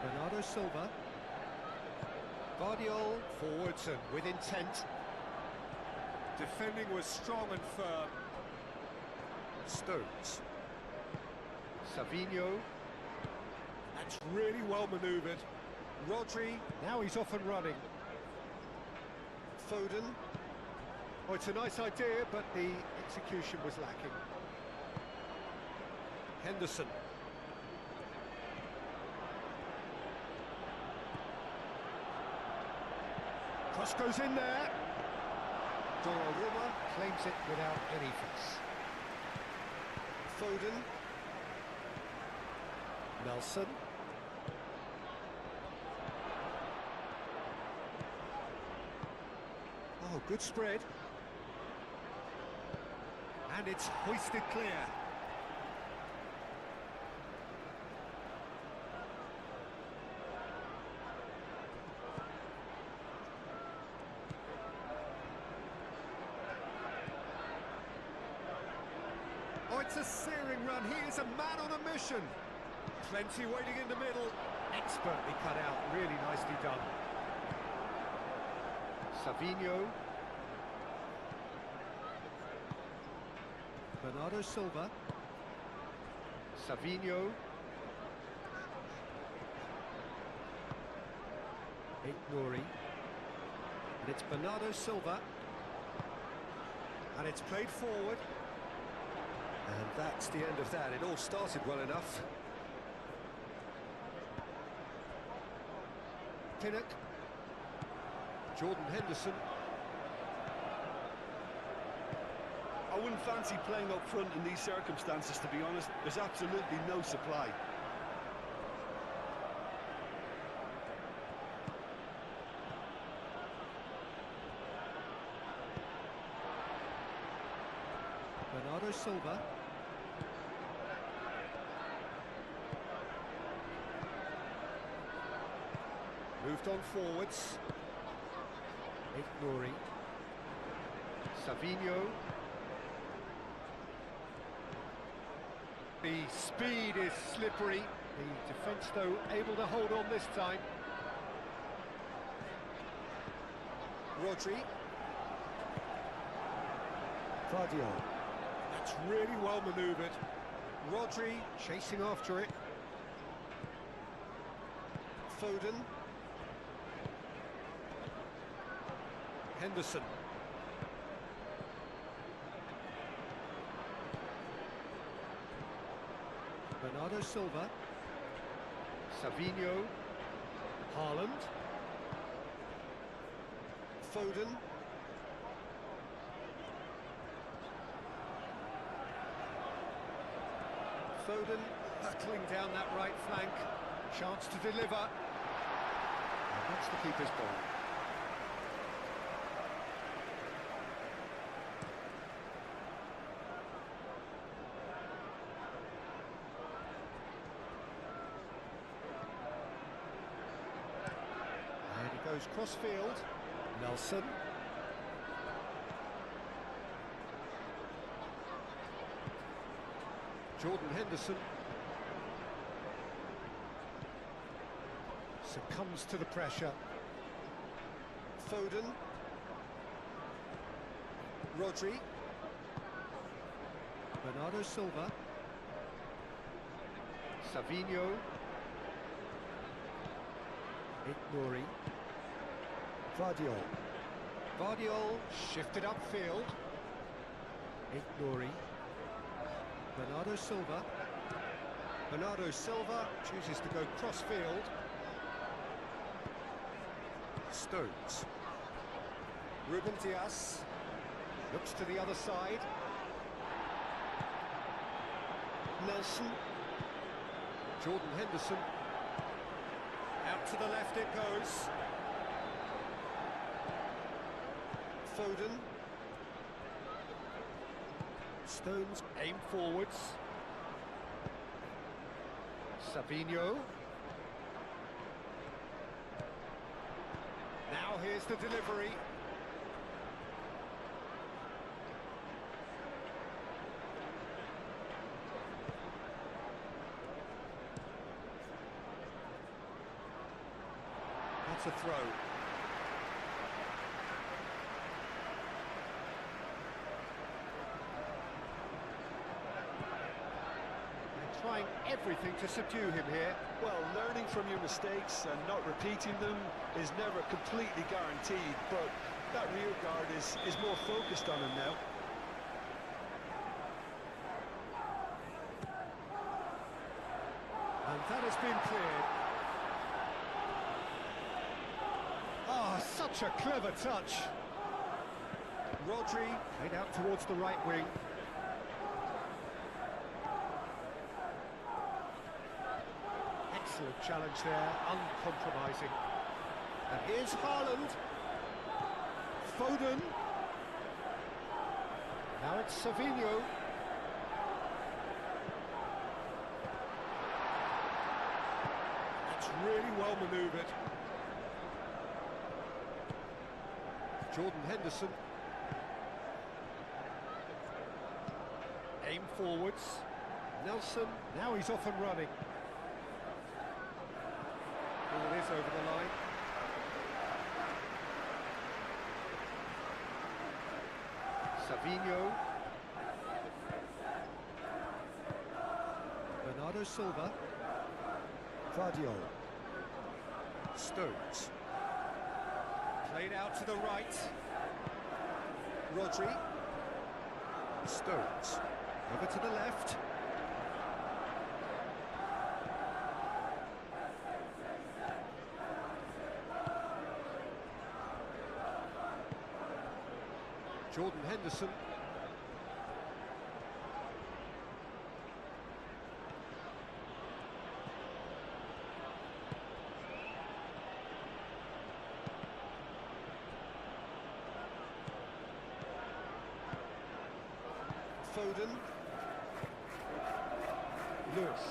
Speaker 2: Bernardo Silva. Vardiol forwards and with intent. Defending was strong and firm. Stones. Savinho. That's really well manoeuvred. Rodri, now he's off and running. Foden. Oh, it's a nice idea, but the execution was lacking. Henderson. Cross goes in there. Donnarumma claims it without any fuss. Foden. Nelson. Oh, good spread. And it's hoisted clear. Oh, it's a searing run. He is a man on a mission. Plenty waiting in the middle. Expertly cut out. Really nicely done. Savinho. Bernardo Silva. Savinho. Nouri. And it's Bernardo Silva. And it's played forward. And that's the end of that. It all started well enough. Pinnock. Jordan Henderson.
Speaker 4: I wouldn't fancy playing up front in these circumstances, to be honest. There's absolutely no supply.
Speaker 2: Bernardo Silva. Moved on forwards. Nouri. Savinho. The speed is slippery. The defence, though, able to hold on this time. Rodri. Vardiol. That's really well manoeuvred. Rodri chasing after it. Foden. Henderson. Bernardo Silva. Savinho. Haaland. Foden. Foden hurtling down that right flank. Chance to deliver. And that's the keeper's ball. And he goes cross-field. Nelson. Jordan Henderson succumbs to the pressure. Foden. Bernardo Silva. Savinho. Ignori. Vardiol. Vardiol shifted upfield. Ignori. Bernardo Silva. Bernardo Silva chooses to go cross-field. Stones. Ruben Dias looks to the other side. Nelson. Jordan Henderson. Out to the left it goes. Foden. Stones aim forwards. Savinho. Now here's the delivery. That's a throw. They're trying everything to subdue him here.
Speaker 3: Well, learning from your mistakes and not repeating them is never completely guaranteed, but that rear guard is more focused on him now.
Speaker 2: And that has been cleared. Ah, such a clever touch. Rodri played out towards the right wing. Excellent challenge there, uncompromising. And here's Haaland. Foden. Now it's Savinho. That's really well manoeuvred. Jordan Henderson. Aim forwards. Nelson, now he's off and running. Ball is over the line. Savinho. Bernardo Silva. Vardiol. Stones. Played out to the right. Rodri. Stones. Over to the left. Jordan Henderson. Foden. Lewis.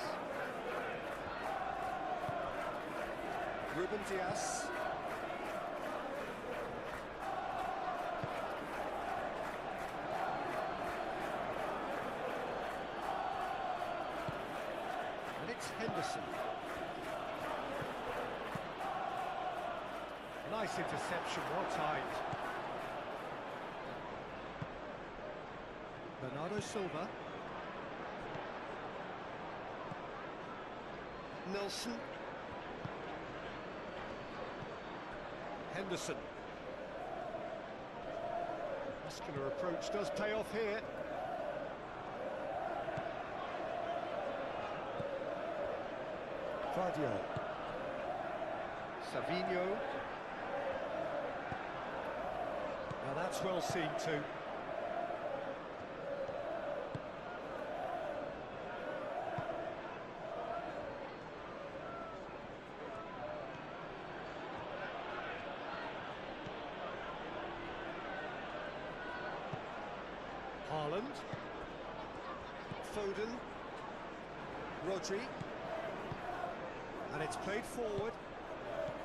Speaker 2: Ruben Dias. And it's Henderson. Nice interception, well timed. Bernardo Silva. Nelson. Henderson. Muscular approach does pay off here. Vardiol. Savinho. Now that's well seen too. Haaland. Foden. Rodri. And it's played forward.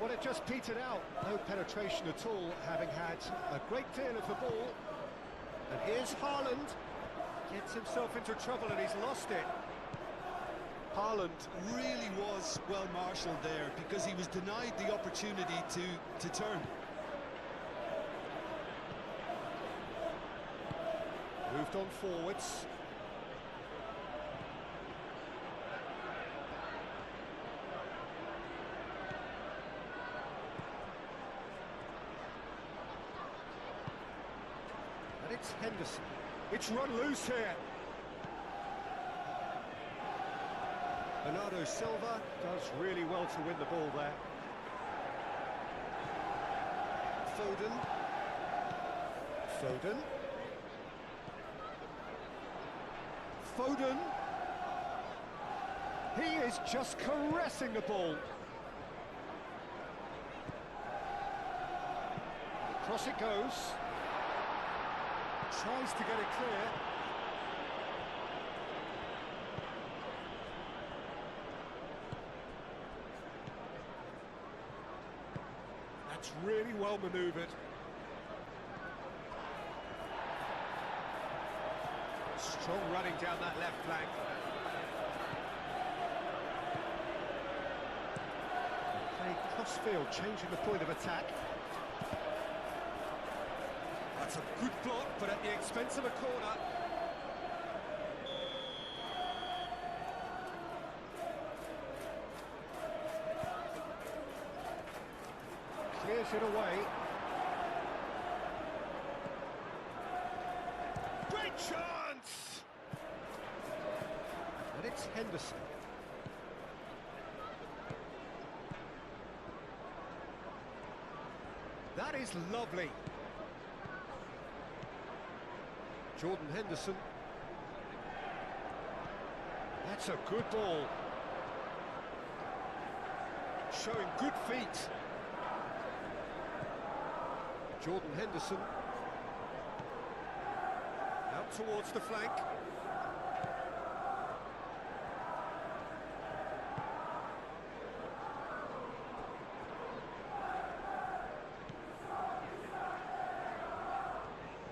Speaker 2: Well, it just petered out. No penetration at all, having had a great deal of the ball. And here's Haaland. Gets himself into trouble and he's lost it.
Speaker 3: Haaland really was well marshalled there because he was denied the opportunity to turn.
Speaker 2: Moved on forwards. And it's Henderson. It's run loose here. Bernardo Silva does really well to win the ball there. Foden. Foden. Foden. He is just caressing the ball. Across it goes. Tries to get it clear. That's really well manoeuvred. Strong running down that left flank. Play cross-field, changing the point of attack. That's a good block, but at the expense of a corner. Clears it away. Great chance! And it's Henderson. That is lovely. Jordan Henderson. That's a good ball. Showing good feet. Jordan Henderson. Out towards the flank.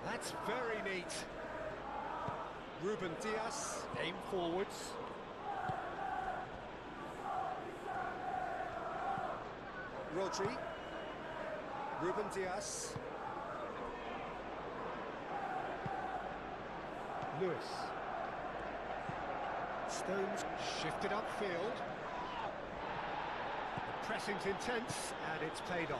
Speaker 2: That's very neat. Ruben Dias, aim forwards. Rodri. Ruben Dias. Lewis. Stones shifted upfield. The pressing's intense and it's paid off.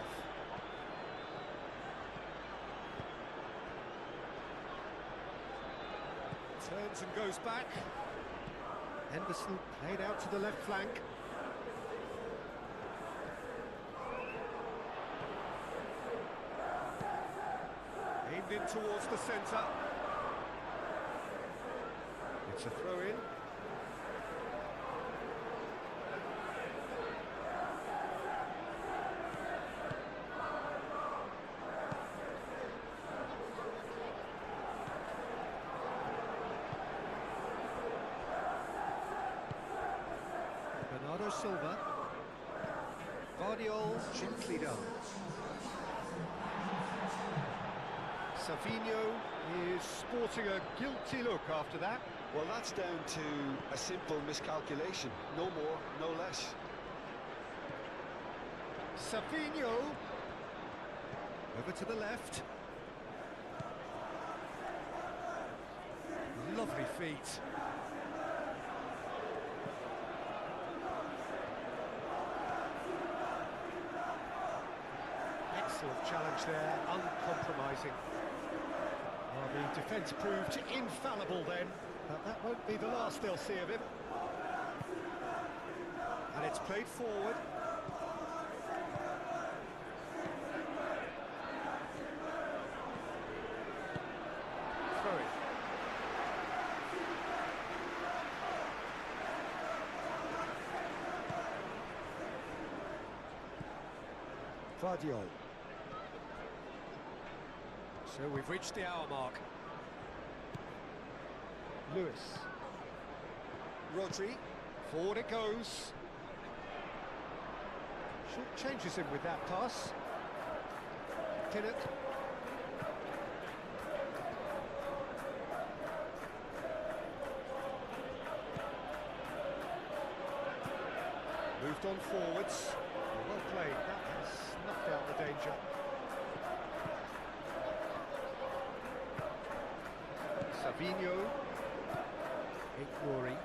Speaker 2: Turns and goes back. Henderson played out to the left flank. Aimed in towards the centre. It's a throw-in. Bernardo Silva. Guardiola gently down. Savinho is sporting a guilty look after that.
Speaker 3: Well, that's down to a simple miscalculation. No more, no less.
Speaker 2: Savinho. Over to the left. Lovely feet. Excellent challenge there, uncompromising. Well, the defence proved infallible then, but that won't be the last they'll see of him. And it's played forward. Throw it. Guardiola. So we've reached the hour mark. Lewis. Rodri. Forward it goes. Short changes him with that pass. Kinnock. Moved on forwards. Well played. That has snuffed out the danger. Savinho. Ignori.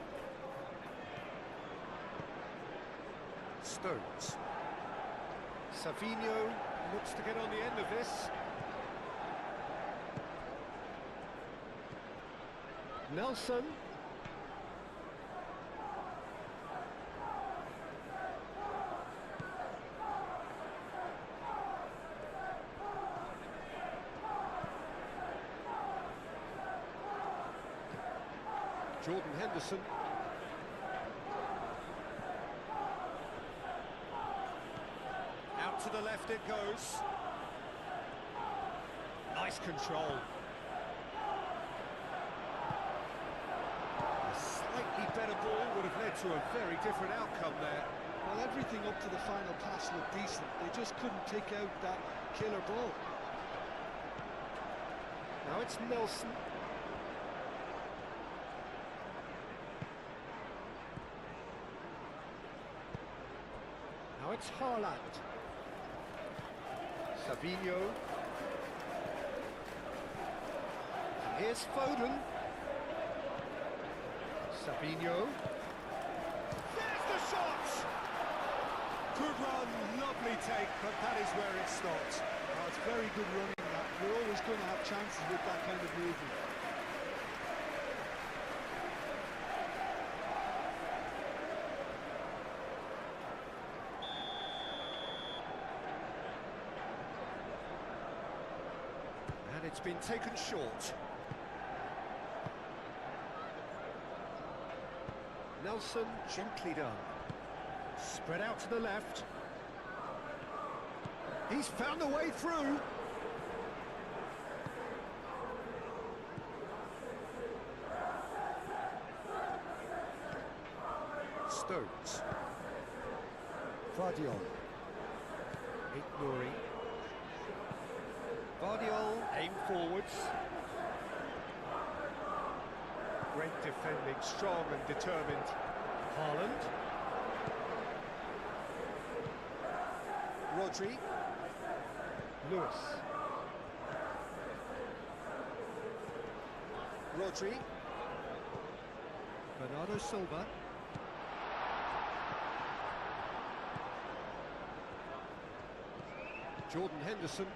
Speaker 2: Stones. Savinho looks to get on the end of this. Nelson. Jordan Henderson. Out to the left it goes. Nice control. A slightly better ball would have led to a very different outcome there.
Speaker 3: Well, everything up to the final pass looked decent. They just couldn't pick out that killer ball.
Speaker 2: Now it's Nelson. Now it's Haaland. Savinho. And here's Foden. Savinho. There's the shot! Good run, lovely take, but that is where it stopped.
Speaker 3: Oh, it's very good running. That. You're always going to have chances with that kind of movement.
Speaker 2: And it's been taken short. Nelson, gently done. Spread out to the left. He's found a way through. Stones. Vardiol. Nouri. Vardiol, aim forwards. Great defending, strong and determined. Haaland. Rodri. Lewis. Rodri. Bernardo Silva. Jordan Henderson.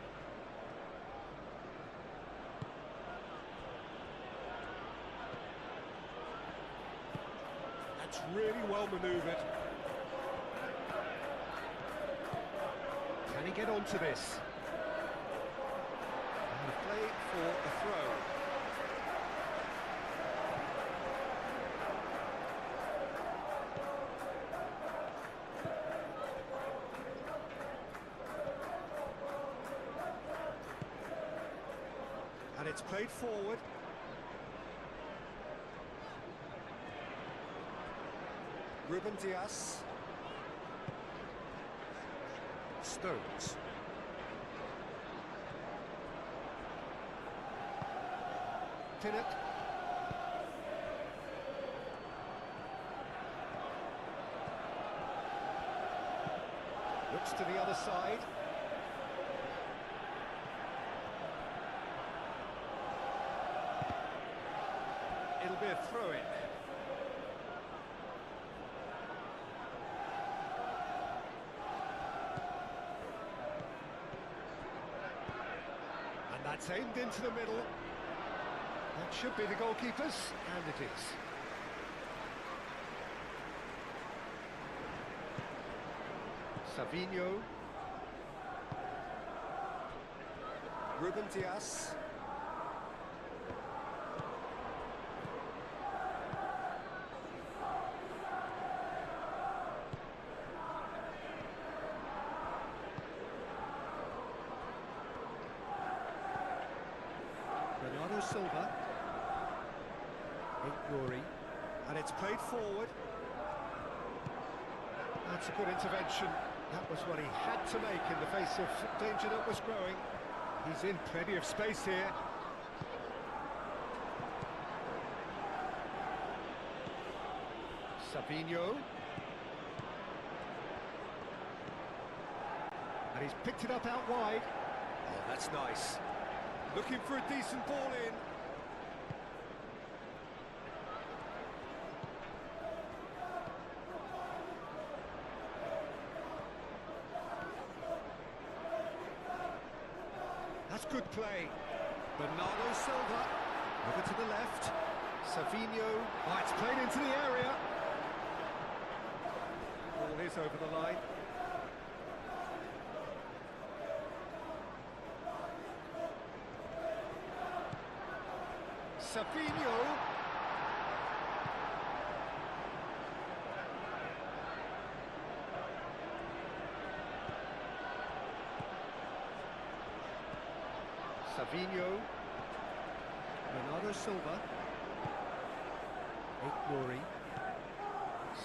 Speaker 2: That's really well manoeuvred. Can he get onto this? And the play for a throw. And it's played forward. Ruben Dias. Stones. Pinnock. Looks to the other side. It'll be a throw-in. And that's aimed into the middle. That should be the goalkeeper's, and it is. Savinho. Ruben Dias. Bernardo Silva. Nouri. And it's played forward. That's a good intervention. That was what he had to make in the face of danger that was growing. He's in plenty of space here. Savinho. And he's picked it up out wide. Oh, that's nice. Looking for a decent ball in. That's good play. Bernardo Silva. Over to the left. Savinho. Oh, it's played into the area. Ball is over the line. Savinho. Savinho. Bernardo Silva. Nuri.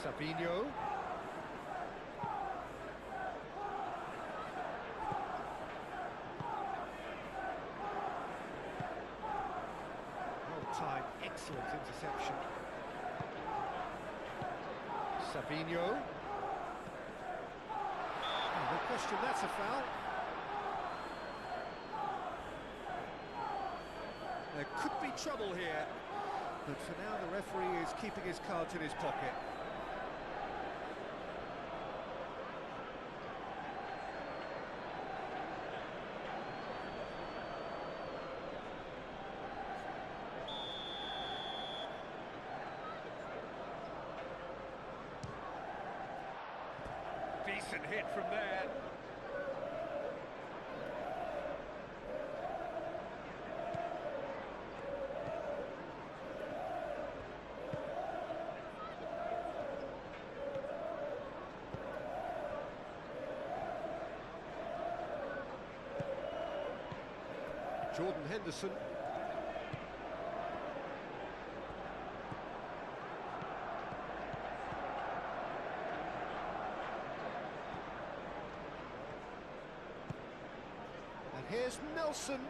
Speaker 2: Savinho. Well timed, excellent interception. Savinho. Oh, no question, that's a foul. There could be trouble here, but for now the referee is keeping his cards in his pocket. Decent hit from there. Jordan Henderson. And here's Nelson.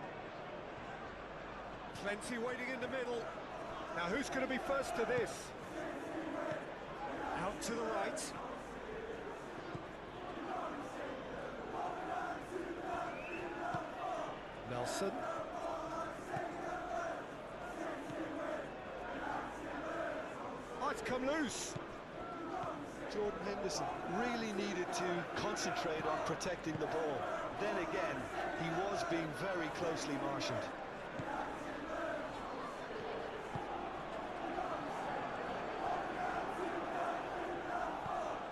Speaker 2: Plenty waiting in the middle. Now who's going to be first to this? Out to the right. Nelson. Oh, it's come loose.
Speaker 3: Jordan Henderson really needed to concentrate on protecting the ball. Then again, he was being very closely marshalled.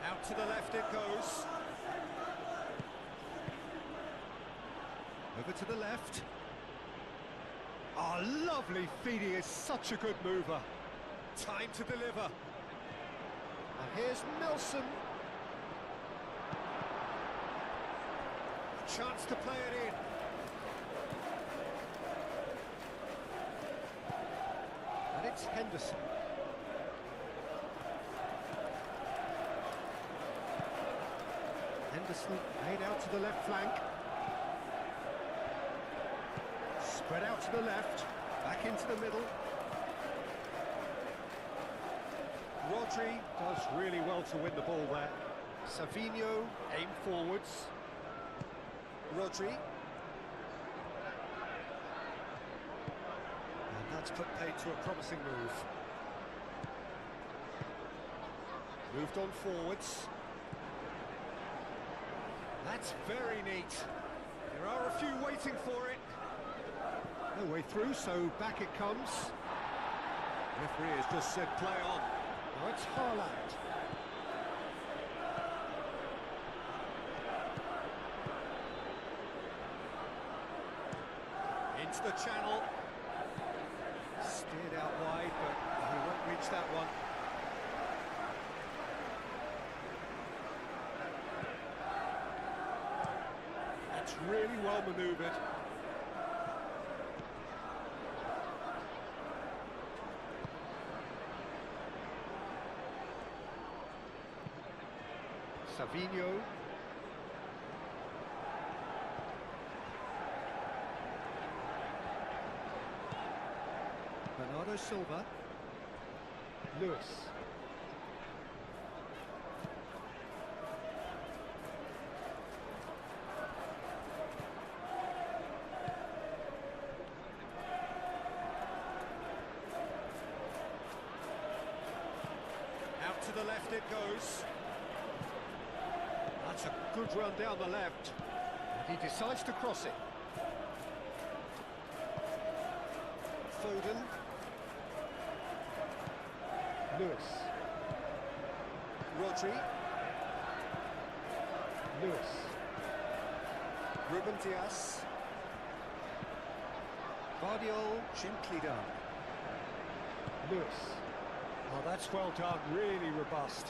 Speaker 2: Out to the left it goes. Over to the left. Oh, lovely feed. He is such a good mover. Time to deliver. And here's Nelson. A chance to play it in. And it's Henderson. Henderson made out to the left flank. Spread out to the left, back into the middle. Rodri does really well to win the ball there. Savinho aim forwards. Rodri. And that's put paid to a promising move. Moved on forwards. That's very neat. There are a few waiting for it. No way through, so back it comes. Referee has just said play on. Now it's Haaland. Into the channel. Steered out wide, but he won't reach that one. That's really well manoeuvred. Savinho. Bernardo Silva. Lewis. Out to the left it goes. That's a good run down the left. And he decides to cross it. Foden. Lewis. Rodri. Lewis. Ruben Diaz. Guardiola, gently done. Lewis. Oh, that's well done, really robust.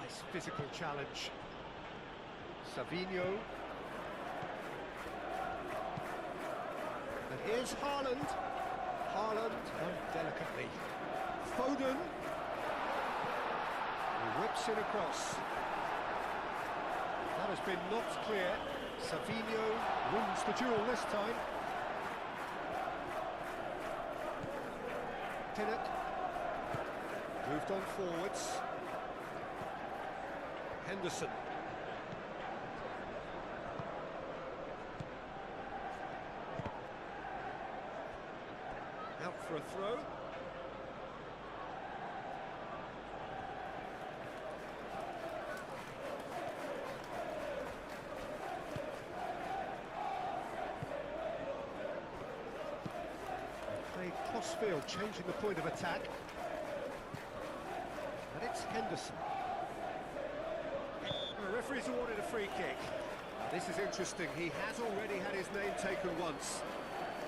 Speaker 2: Nice physical challenge. Savinho. And here's Haaland. Haaland done delicately. Foden. He whips it across. That has been knocked clear. Savinho wins the duel this time. Pinnock. Moved on forwards. Henderson. Out for a throw. Played cross-field, changing the point of attack. And it's Henderson. The referee's awarded a free kick. This is interesting. He has already had his name taken once.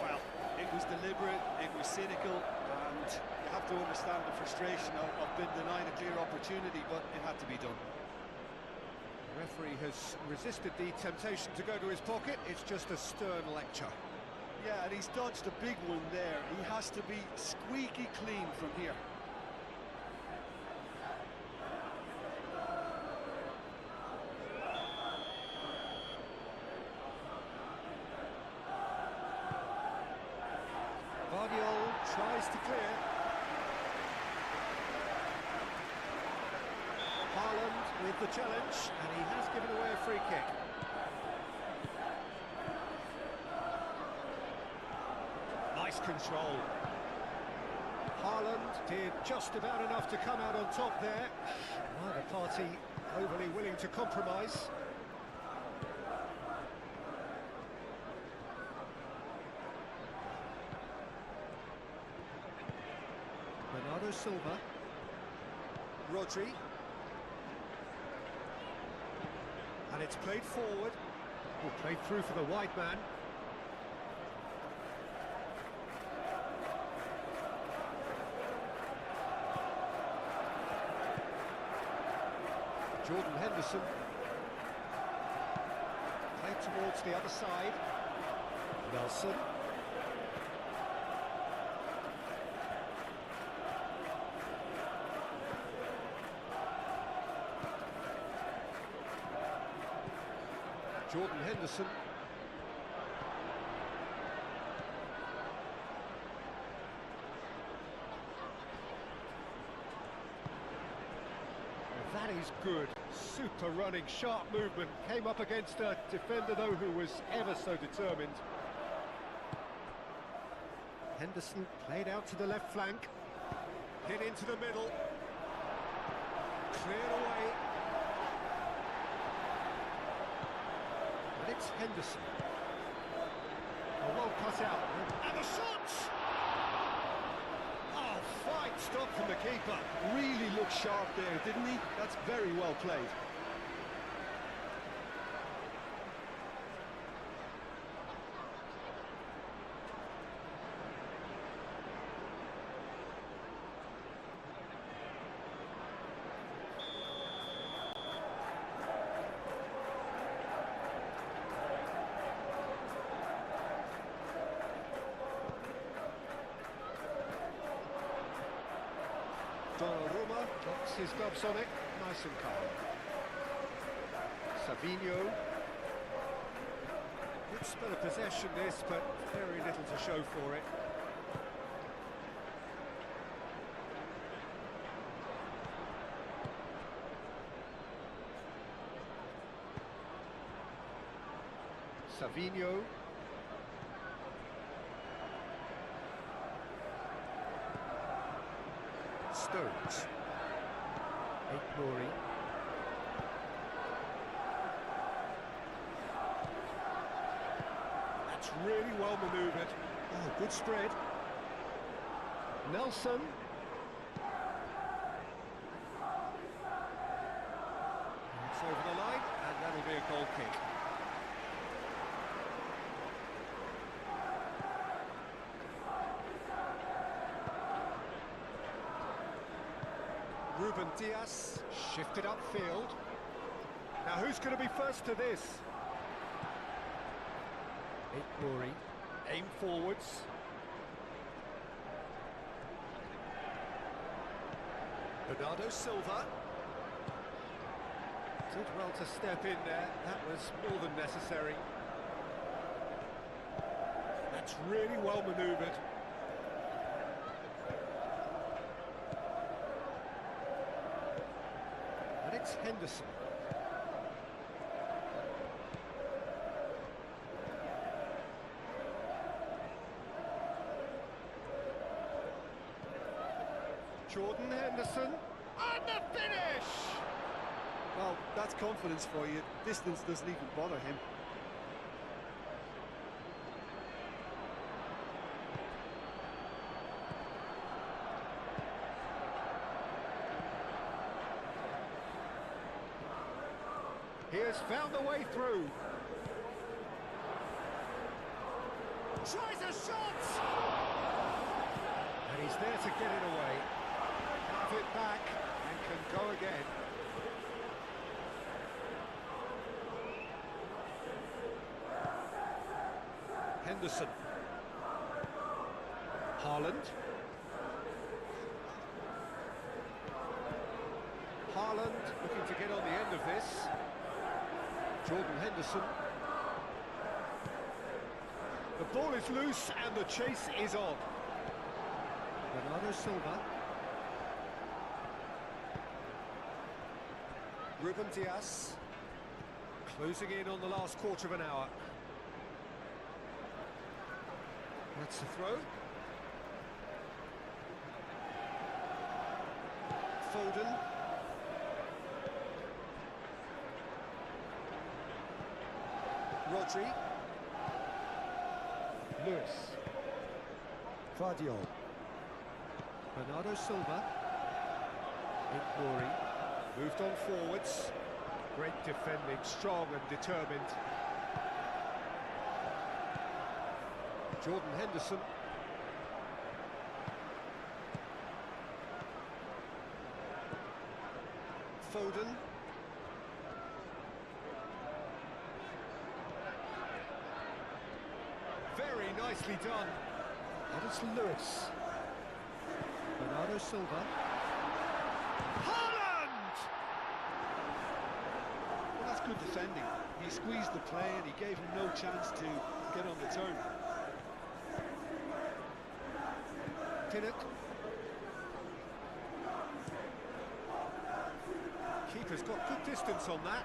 Speaker 3: Well, it was deliberate, it was cynical, and you have to understand the frustration of being denied a clear opportunity, but it had to be done.
Speaker 2: The referee has resisted the temptation to go to his pocket. It's just a stern lecture.
Speaker 3: Yeah, and he's dodged a big one there. He has to be squeaky clean from here.
Speaker 2: Guardiola tries to clear. Haaland with the challenge, and he has given away a free kick. Nice control. Haaland did just about enough to come out on top there. Neither party overly willing to compromise. Bernardo Silva. Rodri. And it's played forward. Played through for the wide man. Jordan Henderson. Played towards the other side. Nelson. Jordan Henderson. That is good. Super running, sharp movement. Came up against a defender, though, who was ever so determined. Henderson played out to the left flank. Hit into the middle. Cleared away. And it's Henderson. Well cut out. And the shot! Oh, fine stop from the keeper.
Speaker 3: Really looked sharp there, didn't he? That's very well played.
Speaker 2: Donnarumma gets his gloves on it, nice and calm. Savinho. Good spell of possession this, but very little to show for it. Savinho. Stones. Nori. That's really well manoeuvred. Oh, good spread. Nelson. It's over the line, and that'll be a goal kick. Ruben Diaz shifted upfield. Now who's going to be first to this? Ignori, aim forwards. Bernardo Silva. Did well to step in there, that was more than necessary. That's really well manoeuvred. And it's Henderson. Jordan Henderson, and the finish!
Speaker 4: Well, that's confidence for you. Distance doesn't even bother him.
Speaker 2: He has found a way through. Tries a shot! And he's there to get it away. Have it back and can go again. Henderson. Haaland. Haaland looking to get on the end of this. Jordan Henderson. The ball is loose and the chase is on. Bernardo Silva. Ruben Diaz. Closing in on the last quarter of an hour. That's the throw. Foden. Rodri. Lewis. Vardiol. Bernardo Silva. Ignori. Moved on forwards. Great defending, strong and determined. Jordan Henderson. Foden. Very nicely done. That is Lewis. Bernardo Silva. Haaland!
Speaker 4: Well, that's good defending. He squeezed the play and he gave him no chance to get on the turn.
Speaker 2: Tinnock. Keeper's got good distance on that.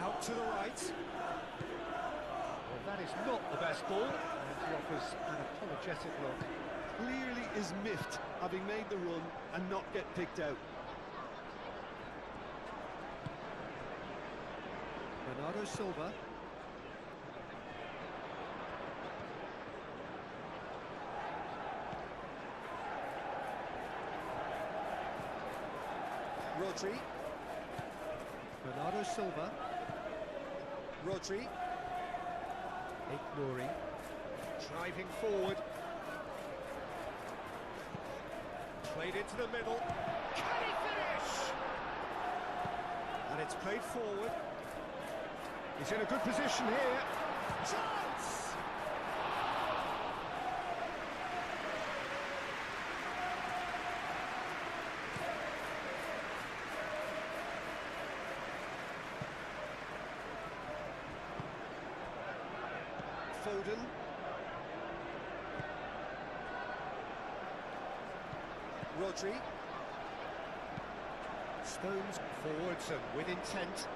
Speaker 2: Out to the right. Well, that is not the best ball, and he offers an apologetic look.
Speaker 4: Clearly is miffed, having made the run and not get picked out.
Speaker 2: Bernardo Silva. Rodri. Bernardo Silva. Rodri. Ignori. Driving forward. Played into the middle. Can he finish? And it's played forward. He's in a good position here. Chance! Foden. Rodri. Stones forwards and with intent.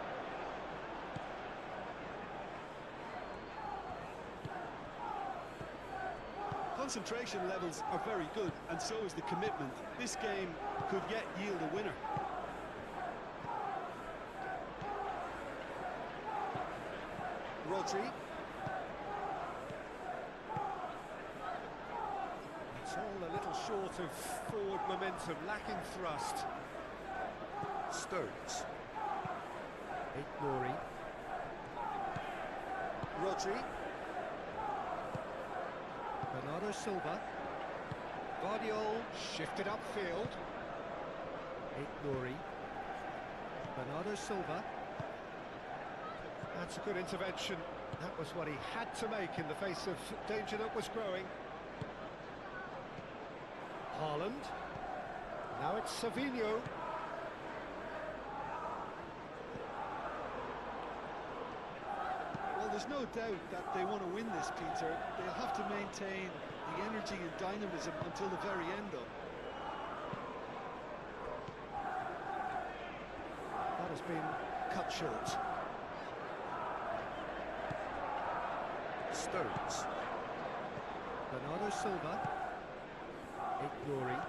Speaker 4: Concentration levels are very good, and so is the commitment. This game could yet yield a winner.
Speaker 2: Rodri. It's all a little short of forward momentum, lacking thrust. Stones. Nori. Rodri. Bernardo Silva. Guardiol shifted upfield. Nori. Bernardo Silva. That's a good intervention. That was what he had to make in the face of danger that was growing. Haaland. Now it's Savinho.
Speaker 3: Well, there's no doubt that they want to win this, Peter. They'll have to maintain the energy and dynamism until the very end, though.
Speaker 2: That has been cut short. Stones. Bernardo Silva. Nori.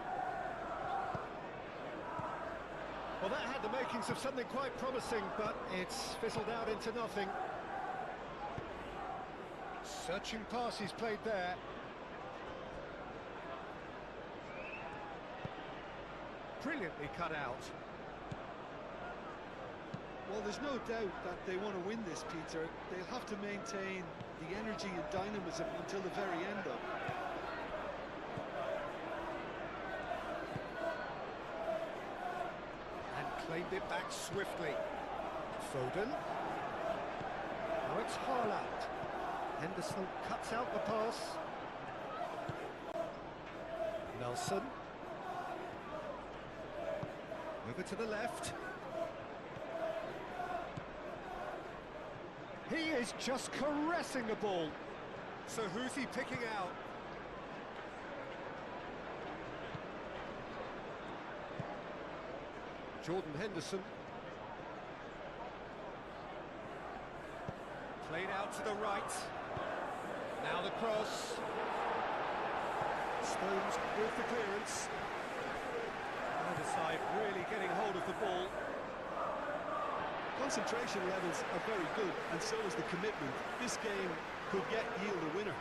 Speaker 2: Well, that had the makings of something quite promising, but it's fizzled out into nothing. Searching pass he's played there. Brilliantly cut out.
Speaker 3: Well, there's no doubt that they want to win this, Peter. They'll have to maintain the energy and dynamism until the very end, though.
Speaker 2: And claimed it back swiftly. Foden. Now it's Haaland. Henderson cuts out the pass. Nelson. Over to the left. He is just caressing the ball. So who's he picking out? Jordan Henderson. Played out to the right. Now the cross. Stones with the clearance. Either side really getting hold of the ball.
Speaker 3: Concentration levels are very good, and so is the commitment. This game could yield a winner.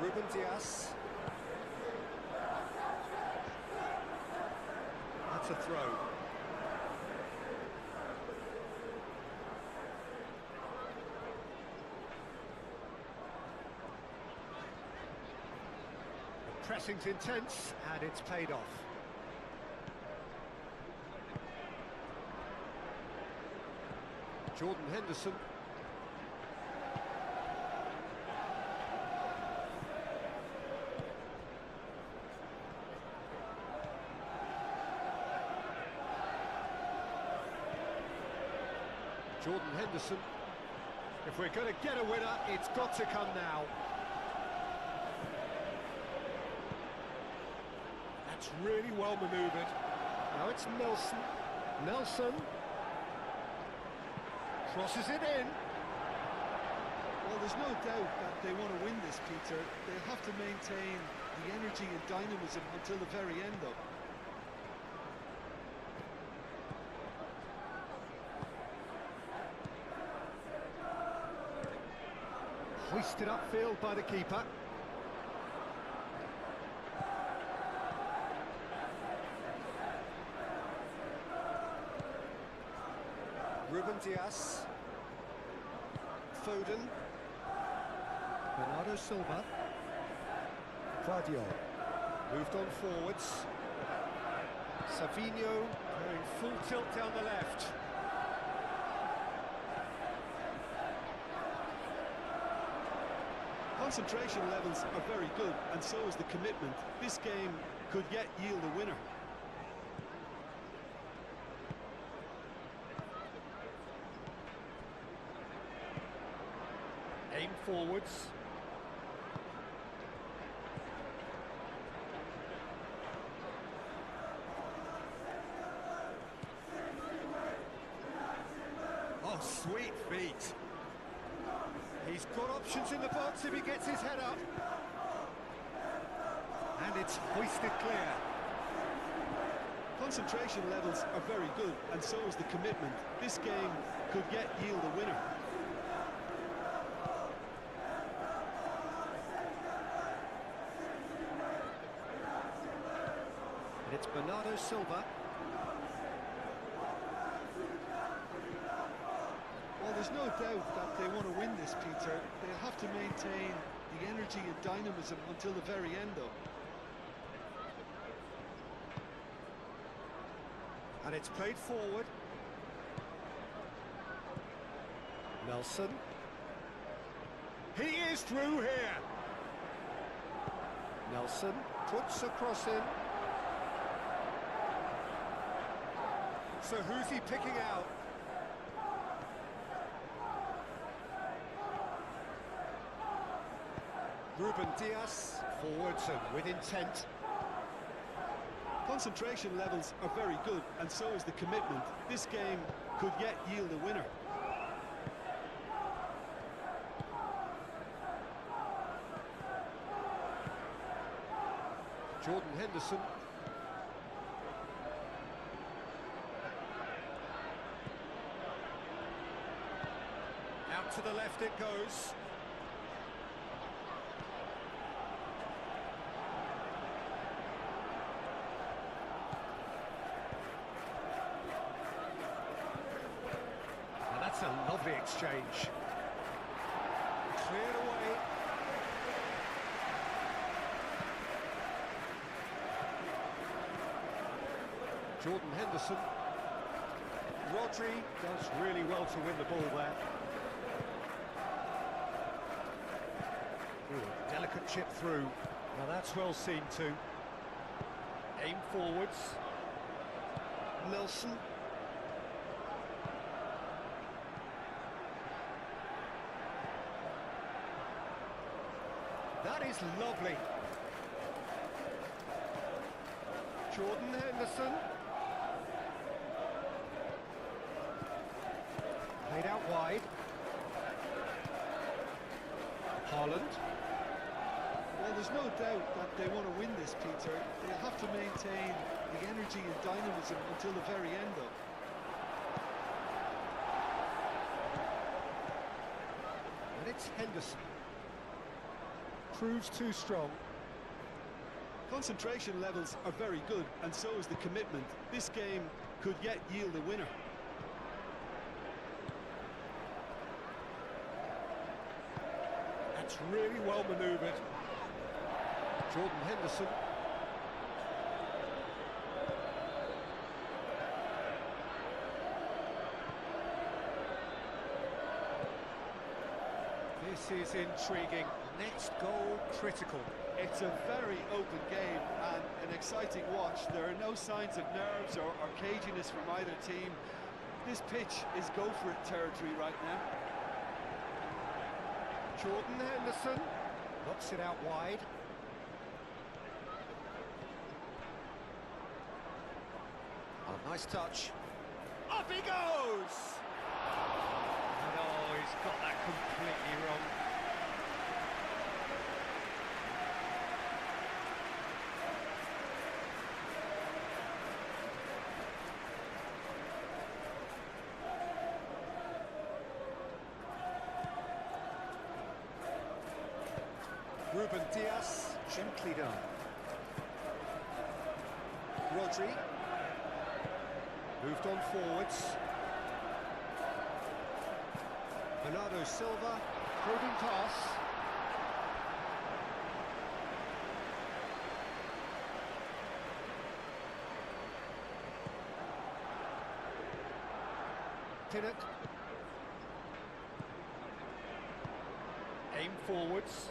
Speaker 2: Ruben Dias. That's a throw. The pressing's intense, and it's paid off. Jordan Henderson. Jordan Henderson. If we're going to get a winner, it's got to come now. That's really well manoeuvred. Now it's Nelson. Nelson. Crosses it in.
Speaker 3: Well, there's no doubt that they want to win this, Peter. They'll have to maintain the energy and dynamism until the very end, though.
Speaker 2: Hoisted upfield by the keeper. Ruben Dias. Foden. Bernardo Silva. Guardiol. Moved on forwards. Savinho going full tilt down the left.
Speaker 3: Concentration levels are very good, and so is the commitment. This game could yield a winner.
Speaker 2: Aim forwards. Oh, sweet feet. He's got options in the box if he gets his head up. And it's hoisted clear.
Speaker 3: Concentration levels are very good, and so is the commitment. This game could yet yield a winner.
Speaker 2: And it's Bernardo Silva.
Speaker 3: Well, there's no doubt that they want to win this, Peter. They'll have to maintain the energy and dynamism until the very end, though.
Speaker 2: And it's played forward. Nelson. He is through here. Nelson puts a cross in. So who's he picking out? Ruben Dias, forwards and with intent.
Speaker 3: Concentration levels are very good, and so is the commitment. This game could yet yield a winner.
Speaker 2: Jordan Henderson. Out to the left it goes. And that's a lovely exchange. Cleared away. Jordan Henderson. Rodri does really well to win the ball there. Ooh, delicate chip through. Now that's well seen too. Aim forwards. Nelson. That is lovely. Jordan Henderson. Played out wide. Haaland.
Speaker 3: Well, there's no doubt that they want to win this, Peter. They'll have to maintain the energy and dynamism until the very end, though.
Speaker 2: And it's Henderson. Proves too strong.
Speaker 3: Concentration levels are very good, and so is the commitment. This game could yet yield a winner.
Speaker 2: That's really well manoeuvred. Jordan Henderson. This is intriguing. Next goal critical.
Speaker 3: It's a very open game and an exciting watch. There are no signs of nerves or caginess from either team. This pitch is go-for-it territory right now.
Speaker 2: Jordan Henderson knocks it out wide. Oh, nice touch. Up he goes! And oh, he's got that completely wrong. Ruben Dias, gently done. Rodri. Moved on forwards. Bernardo Silva, probing pass. Pinnock. Aim forwards.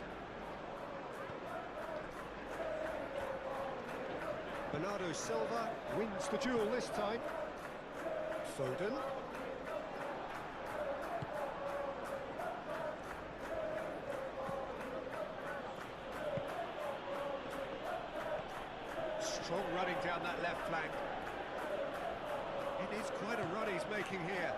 Speaker 2: Bernardo Silva wins the duel this time. Foden. Strong running down that left flank. It is quite a run he's making here.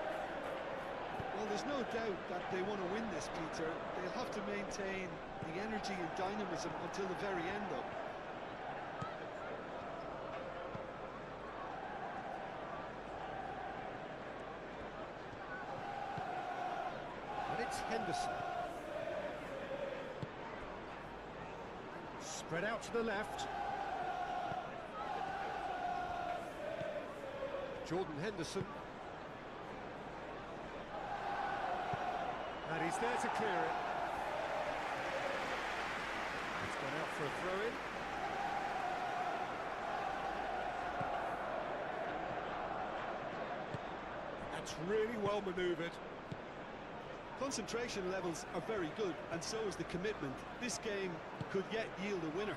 Speaker 3: Well, there's no doubt that they want to win this, Peter. They'll have to maintain the energy and dynamism until the very end, though.
Speaker 2: Spread out to the left. Jordan Henderson. And he's there to clear it. It's gone out for a throw-in. That's really well manoeuvred.
Speaker 4: Concentration levels are very good, and so is the commitment. This game could yet yield a winner.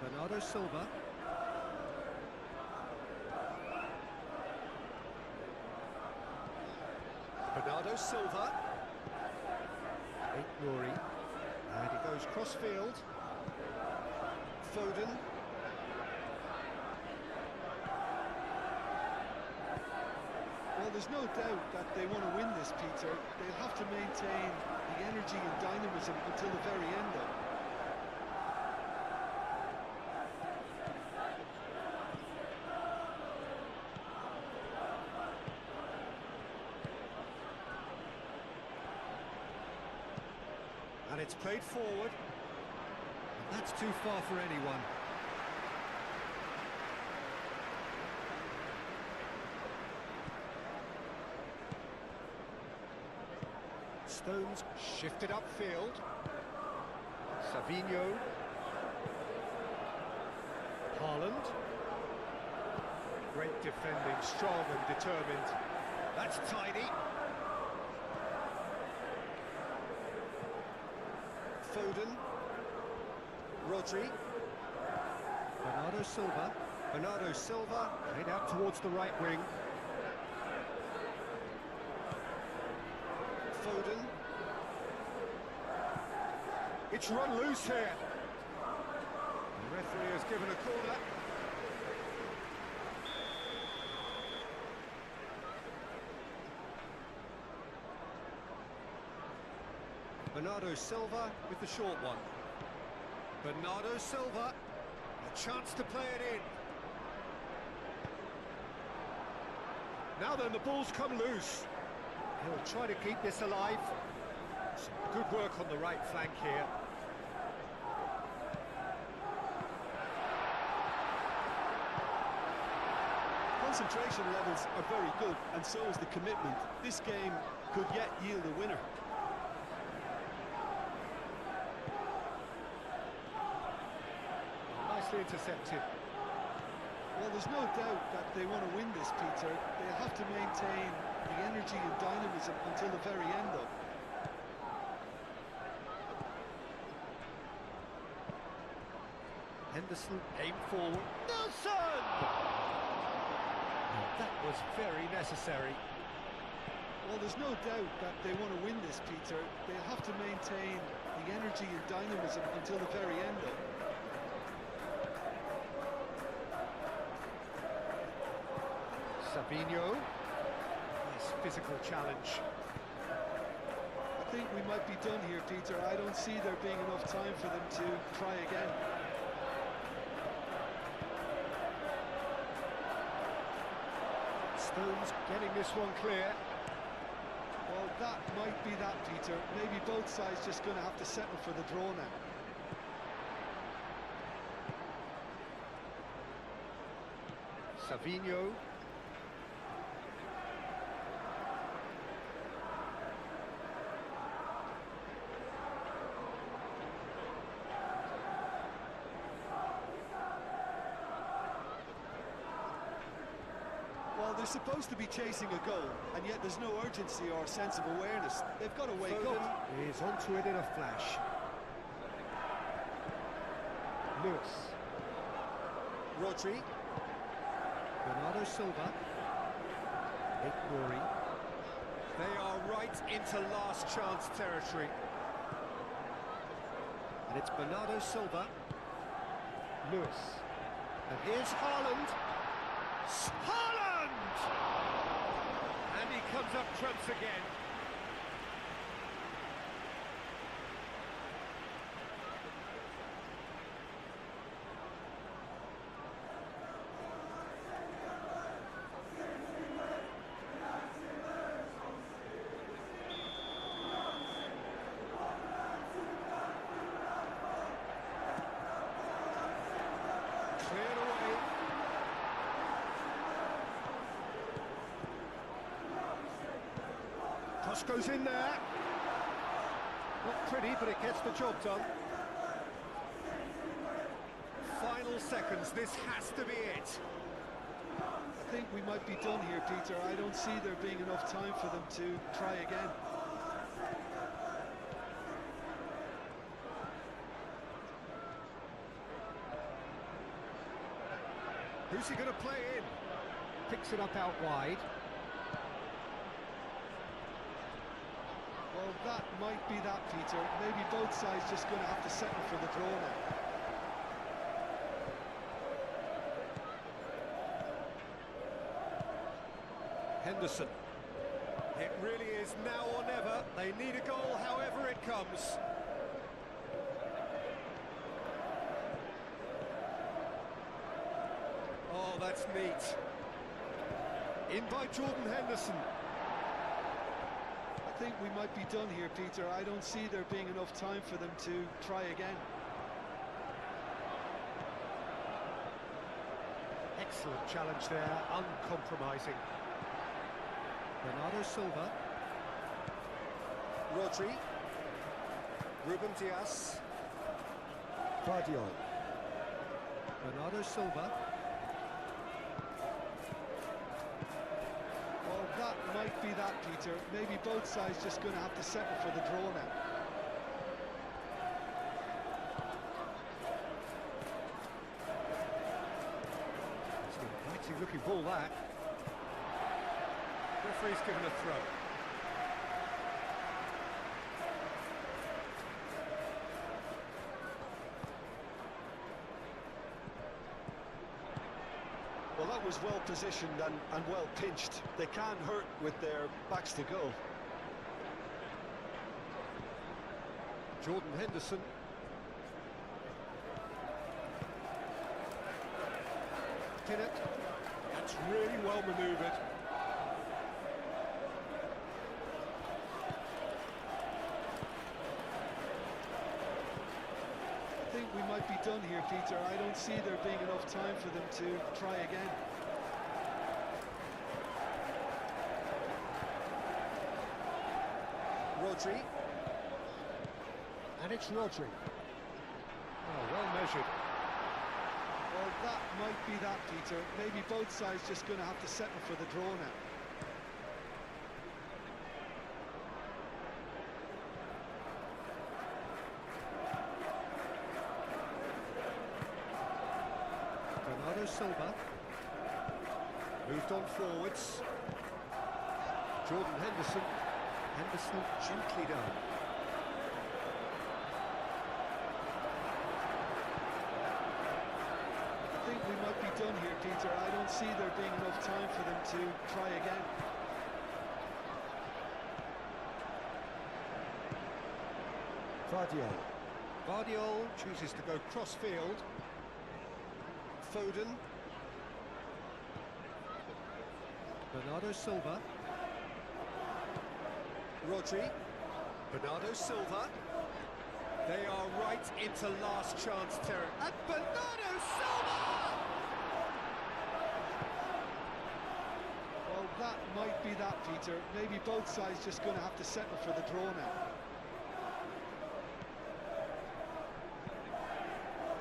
Speaker 2: Bernardo Silva. Bernardo Silva. Nouri. And he goes cross-field. Foden.
Speaker 3: Well, there's no doubt that they want to win this, Peter. They'll have to maintain the energy and dynamism until the very end, though.
Speaker 2: And it's played forward. And that's too far for anyone. Stones shifted upfield. Savinho. Haaland. Great defending, strong and determined. That's tidy. Foden. Rodri. Bernardo Silva. Bernardo Silva played out towards the right wing. Foden. It's run loose here. The referee has given a corner. Bernardo Silva with the short one. Bernardo Silva, a chance to play it in. Now then, the ball's come loose. He'll try to keep this alive. Some good work on the right flank here.
Speaker 4: Concentration levels are very good, and so is the commitment. This game could yet yield a winner.
Speaker 2: Nicely intercepted.
Speaker 3: Well, there's no doubt that they want to win this, Peter. They'll have to maintain the energy and dynamism until the very end, though.
Speaker 2: Henderson aimed forward. Nelson! That was very necessary.
Speaker 3: Well, there's no doubt that they want to win this, Peter. They'll have to maintain the energy and dynamism until the very end, though.
Speaker 2: Savinho. Nice physical challenge.
Speaker 3: I think we might be done here, Peter. I don't see there being enough time for them to try again.
Speaker 2: Stones getting this one clear.
Speaker 3: Well, that might be that, Peter. Maybe both sides just going to have to settle for the draw now.
Speaker 2: Savinho.
Speaker 4: Well, they're supposed to be chasing a goal, and yet there's no urgency or sense of awareness. They've got to wake up.
Speaker 2: Foden is onto it in a flash. Lewis.
Speaker 4: Rodri.
Speaker 2: Bernardo Silva. Nouri. They are right into last chance territory. And it's Bernardo Silva. Lewis. And here's Haaland. Haaland! And he comes up trumps again. Cross goes in there. Not pretty, but it gets the job done. Final seconds, this has to be it.
Speaker 3: I think we might be done here, Peter. I don't see there being enough time for them to try again.
Speaker 2: Who's he going to play in? Picks it up out wide.
Speaker 3: Well, that might be that, Peter. Maybe both sides just going to have to settle for the draw now.
Speaker 2: Henderson. It really is now or never. They need a goal however it comes. Oh, that's neat. In by Jordan Henderson.
Speaker 3: I think we might be done here, Peter. I don't see there being enough time for them to try again.
Speaker 2: Excellent challenge there, uncompromising. Bernardo Silva. Rodri. Ruben Dias. Guardiola. Bernardo Silva.
Speaker 3: Well, that might be that, Peter. Maybe both sides just going to have to settle for the draw now.
Speaker 2: It's an inviting looking ball, that. Referee's given a throw.
Speaker 3: Well, that was well positioned and well pinched. They can't hurt with their backs to goal.
Speaker 2: Jordan Henderson. Pinnock. That's really well manoeuvred.
Speaker 3: I think we might be done here, Peter. I don't see there being enough time for them to try again.
Speaker 2: Rodri. And it's Rodri. Oh, well measured.
Speaker 3: Well, that might be that, Peter. Maybe both sides just going to have to settle for the draw now.
Speaker 2: Bernardo Silva. Moved on forwards. Jordan Henderson. Henderson gently down.
Speaker 3: I think we might be done here, Peter. I don't see there being enough time for them to try again.
Speaker 2: Guardiola. Guardiola chooses to go cross-field. Foden. Bernardo Silva. Rodri. Bernardo Silva. They are right into last chance territory. And Bernardo Silva!
Speaker 3: Well, that might be that, Peter. Maybe both sides just going to have to settle for the draw now.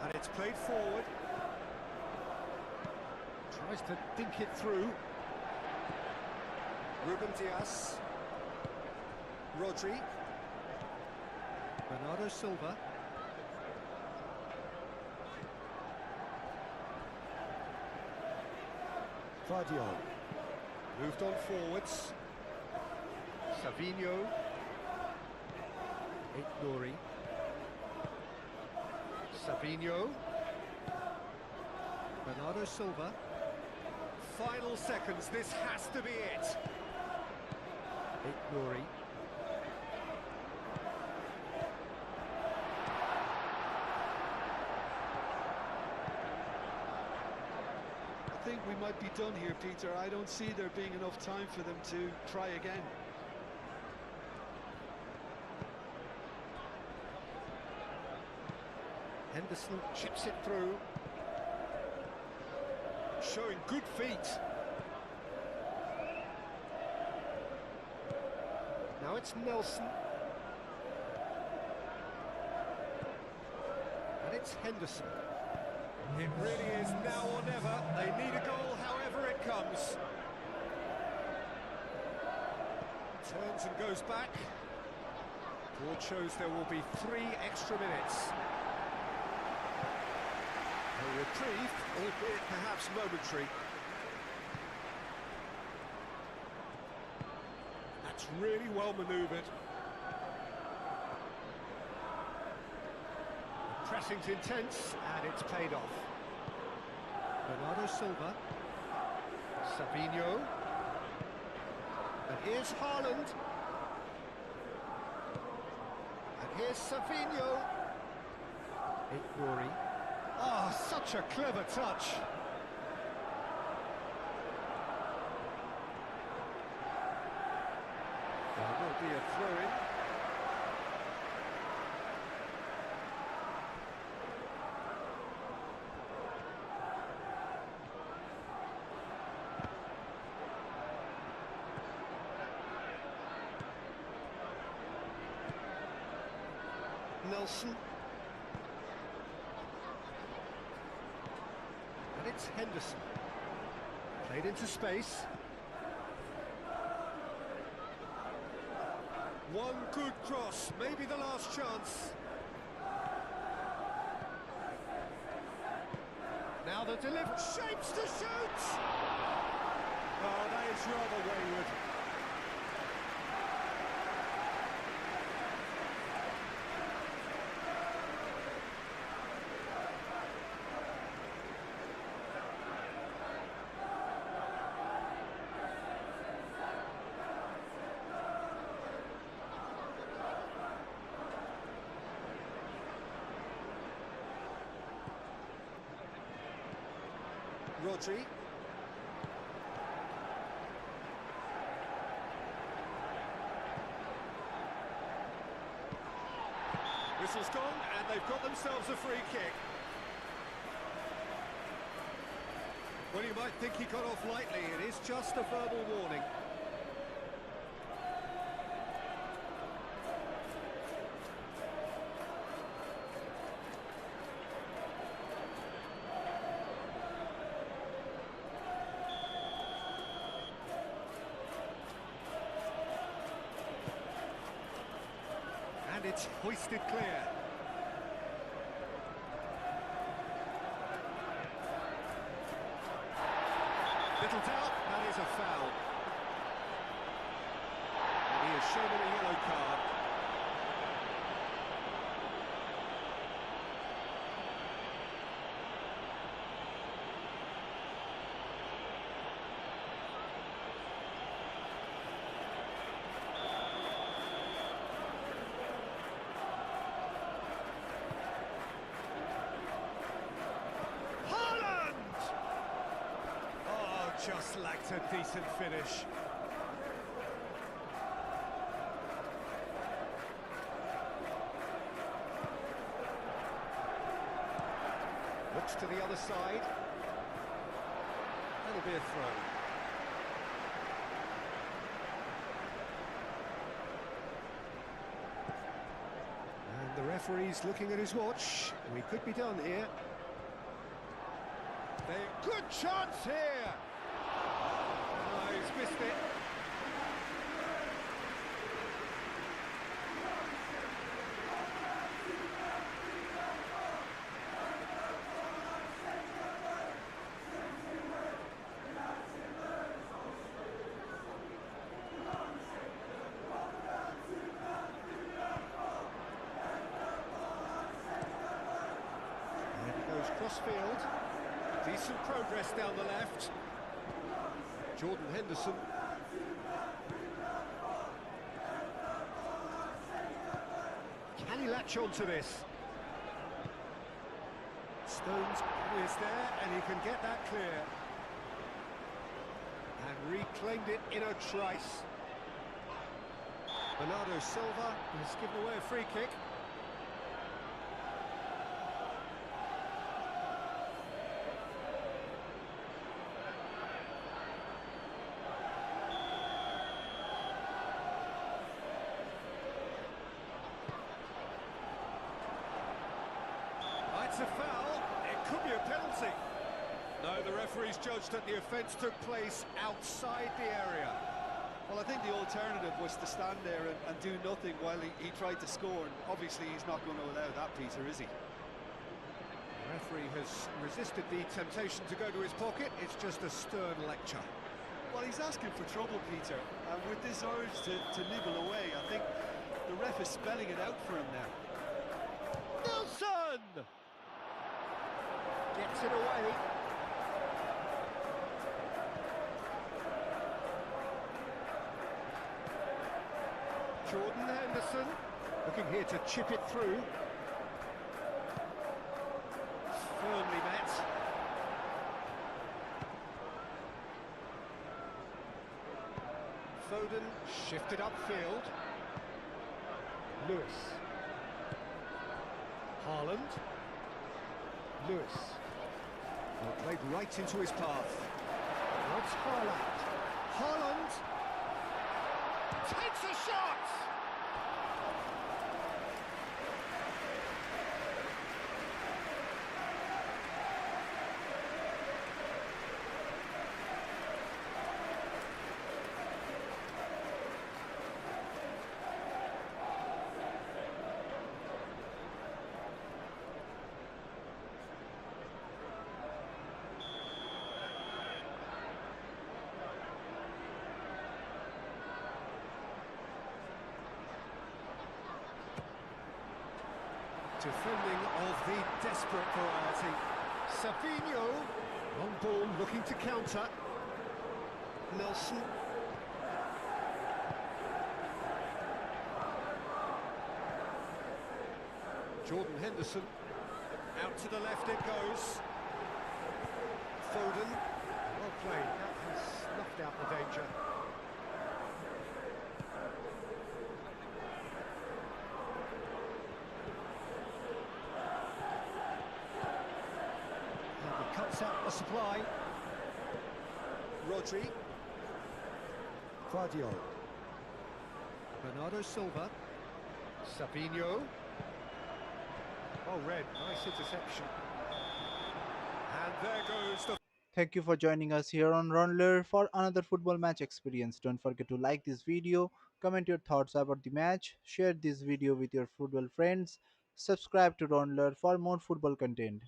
Speaker 2: And it's played forward. Tries to dink it through. Ruben Dias. Rodri. Bernardo Silva. Guardiola. Moved on forwards. Savinho. Nori. Savinho. Bernardo Silva. Final seconds, this has to be it. Nori.
Speaker 3: I think we might be done here, Peter. I don't see there being enough time for them to try again.
Speaker 2: Henderson chips it through. Showing good feet. Now it's Nelson. And it's Henderson. It really is now or never. They need a goal however it comes. Turns and goes back. Board shows there will be 3 extra minutes. A reprieve, albeit perhaps momentary. That's really well manoeuvred. Pressing's intense, and it's paid off. Bernardo Silva. Savinho. And here's Haaland. And here's Savinho. Ignori. Ah, such a clever touch. There will be a throw-in. Nelson. And it's Henderson. Played into space. One good cross, maybe the last chance. Now the delivery shapes to shoot! Oh, that is rather wayward. Rodri. Whistle's gone, and they've got themselves a free kick. Well, you might think he got off lightly. It is just a verbal warning. And it's hoisted clear. Little doubt, that is a foul. And he is shown a yellow card. Just lacked a decent finish. Looks to the other side. That'll be a throw. And the referee's looking at his watch. We could be done here. Good chance here. He's missed it. And it goes cross-field. Decent progress down the left. Jordan Henderson. Can he latch on to this? Stones is there, and he can get that clear. And reclaimed it in a trice. Bernardo Silva has given away a free kick. It's a foul. It could be a penalty. No, the referee's judged that the offence took place outside the area.
Speaker 4: Well, I think the alternative was to stand there and do nothing while he tried to score. And obviously, he's not going to allow that, Peter, is he?
Speaker 2: The referee has resisted the temptation to go to his pocket. It's just a stern lecture.
Speaker 4: Well, he's asking for trouble, Peter. And with this urge to nibble away, I think the ref is spelling it out for him now.
Speaker 2: Nelson! Gets it away. Jordan Henderson looking here to chip it through. Firmly met. Foden shifted upfield. Lewis. Haaland. Lewis. Well, played right into his path. Now it's Haaland. Haaland takes a shot! Defending of the desperate variety. Savinho, long ball looking to counter. Nelson. Jordan Henderson. Out to the left it goes. Foden. Well played. That has snuffed out the danger. Cuts out the supply. Rodri. Guardiola. Bernardo Silva. Savinho. Oh, red. Nice interception. And there goes the...
Speaker 1: Thank you for joining us here on Raundler for another football match experience. Don't forget to like this video, comment your thoughts about the match, share this video with your football friends, subscribe to Raundler for more football content.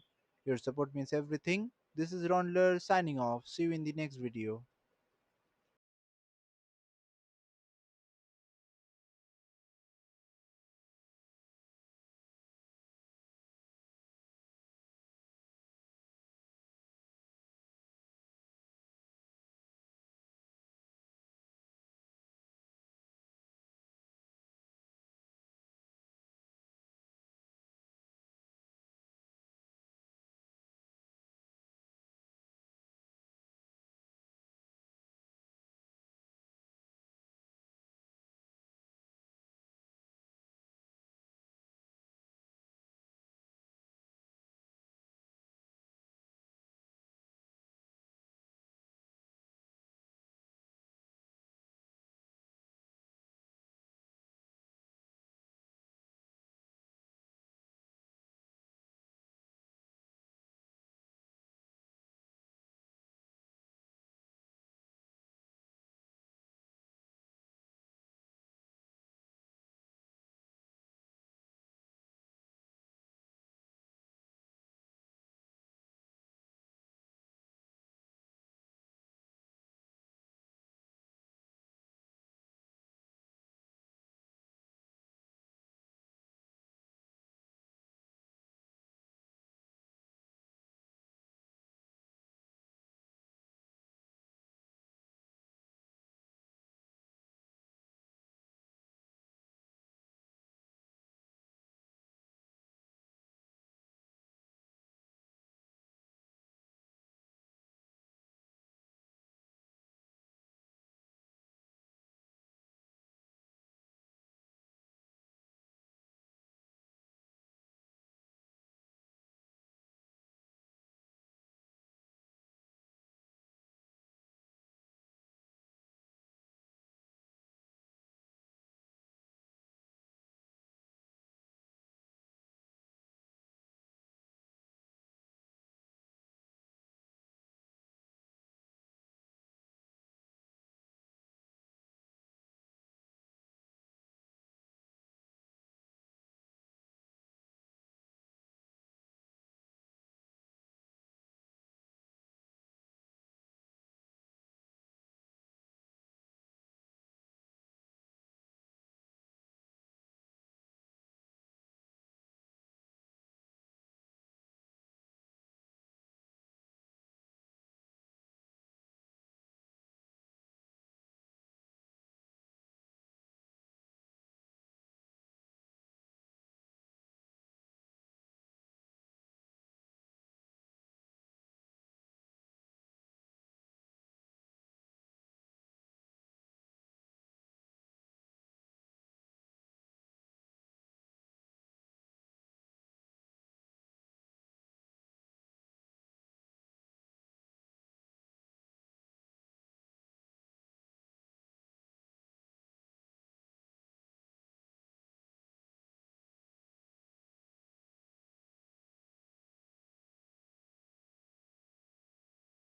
Speaker 1: Your support means everything. This is Raundler signing off. See you in the next video.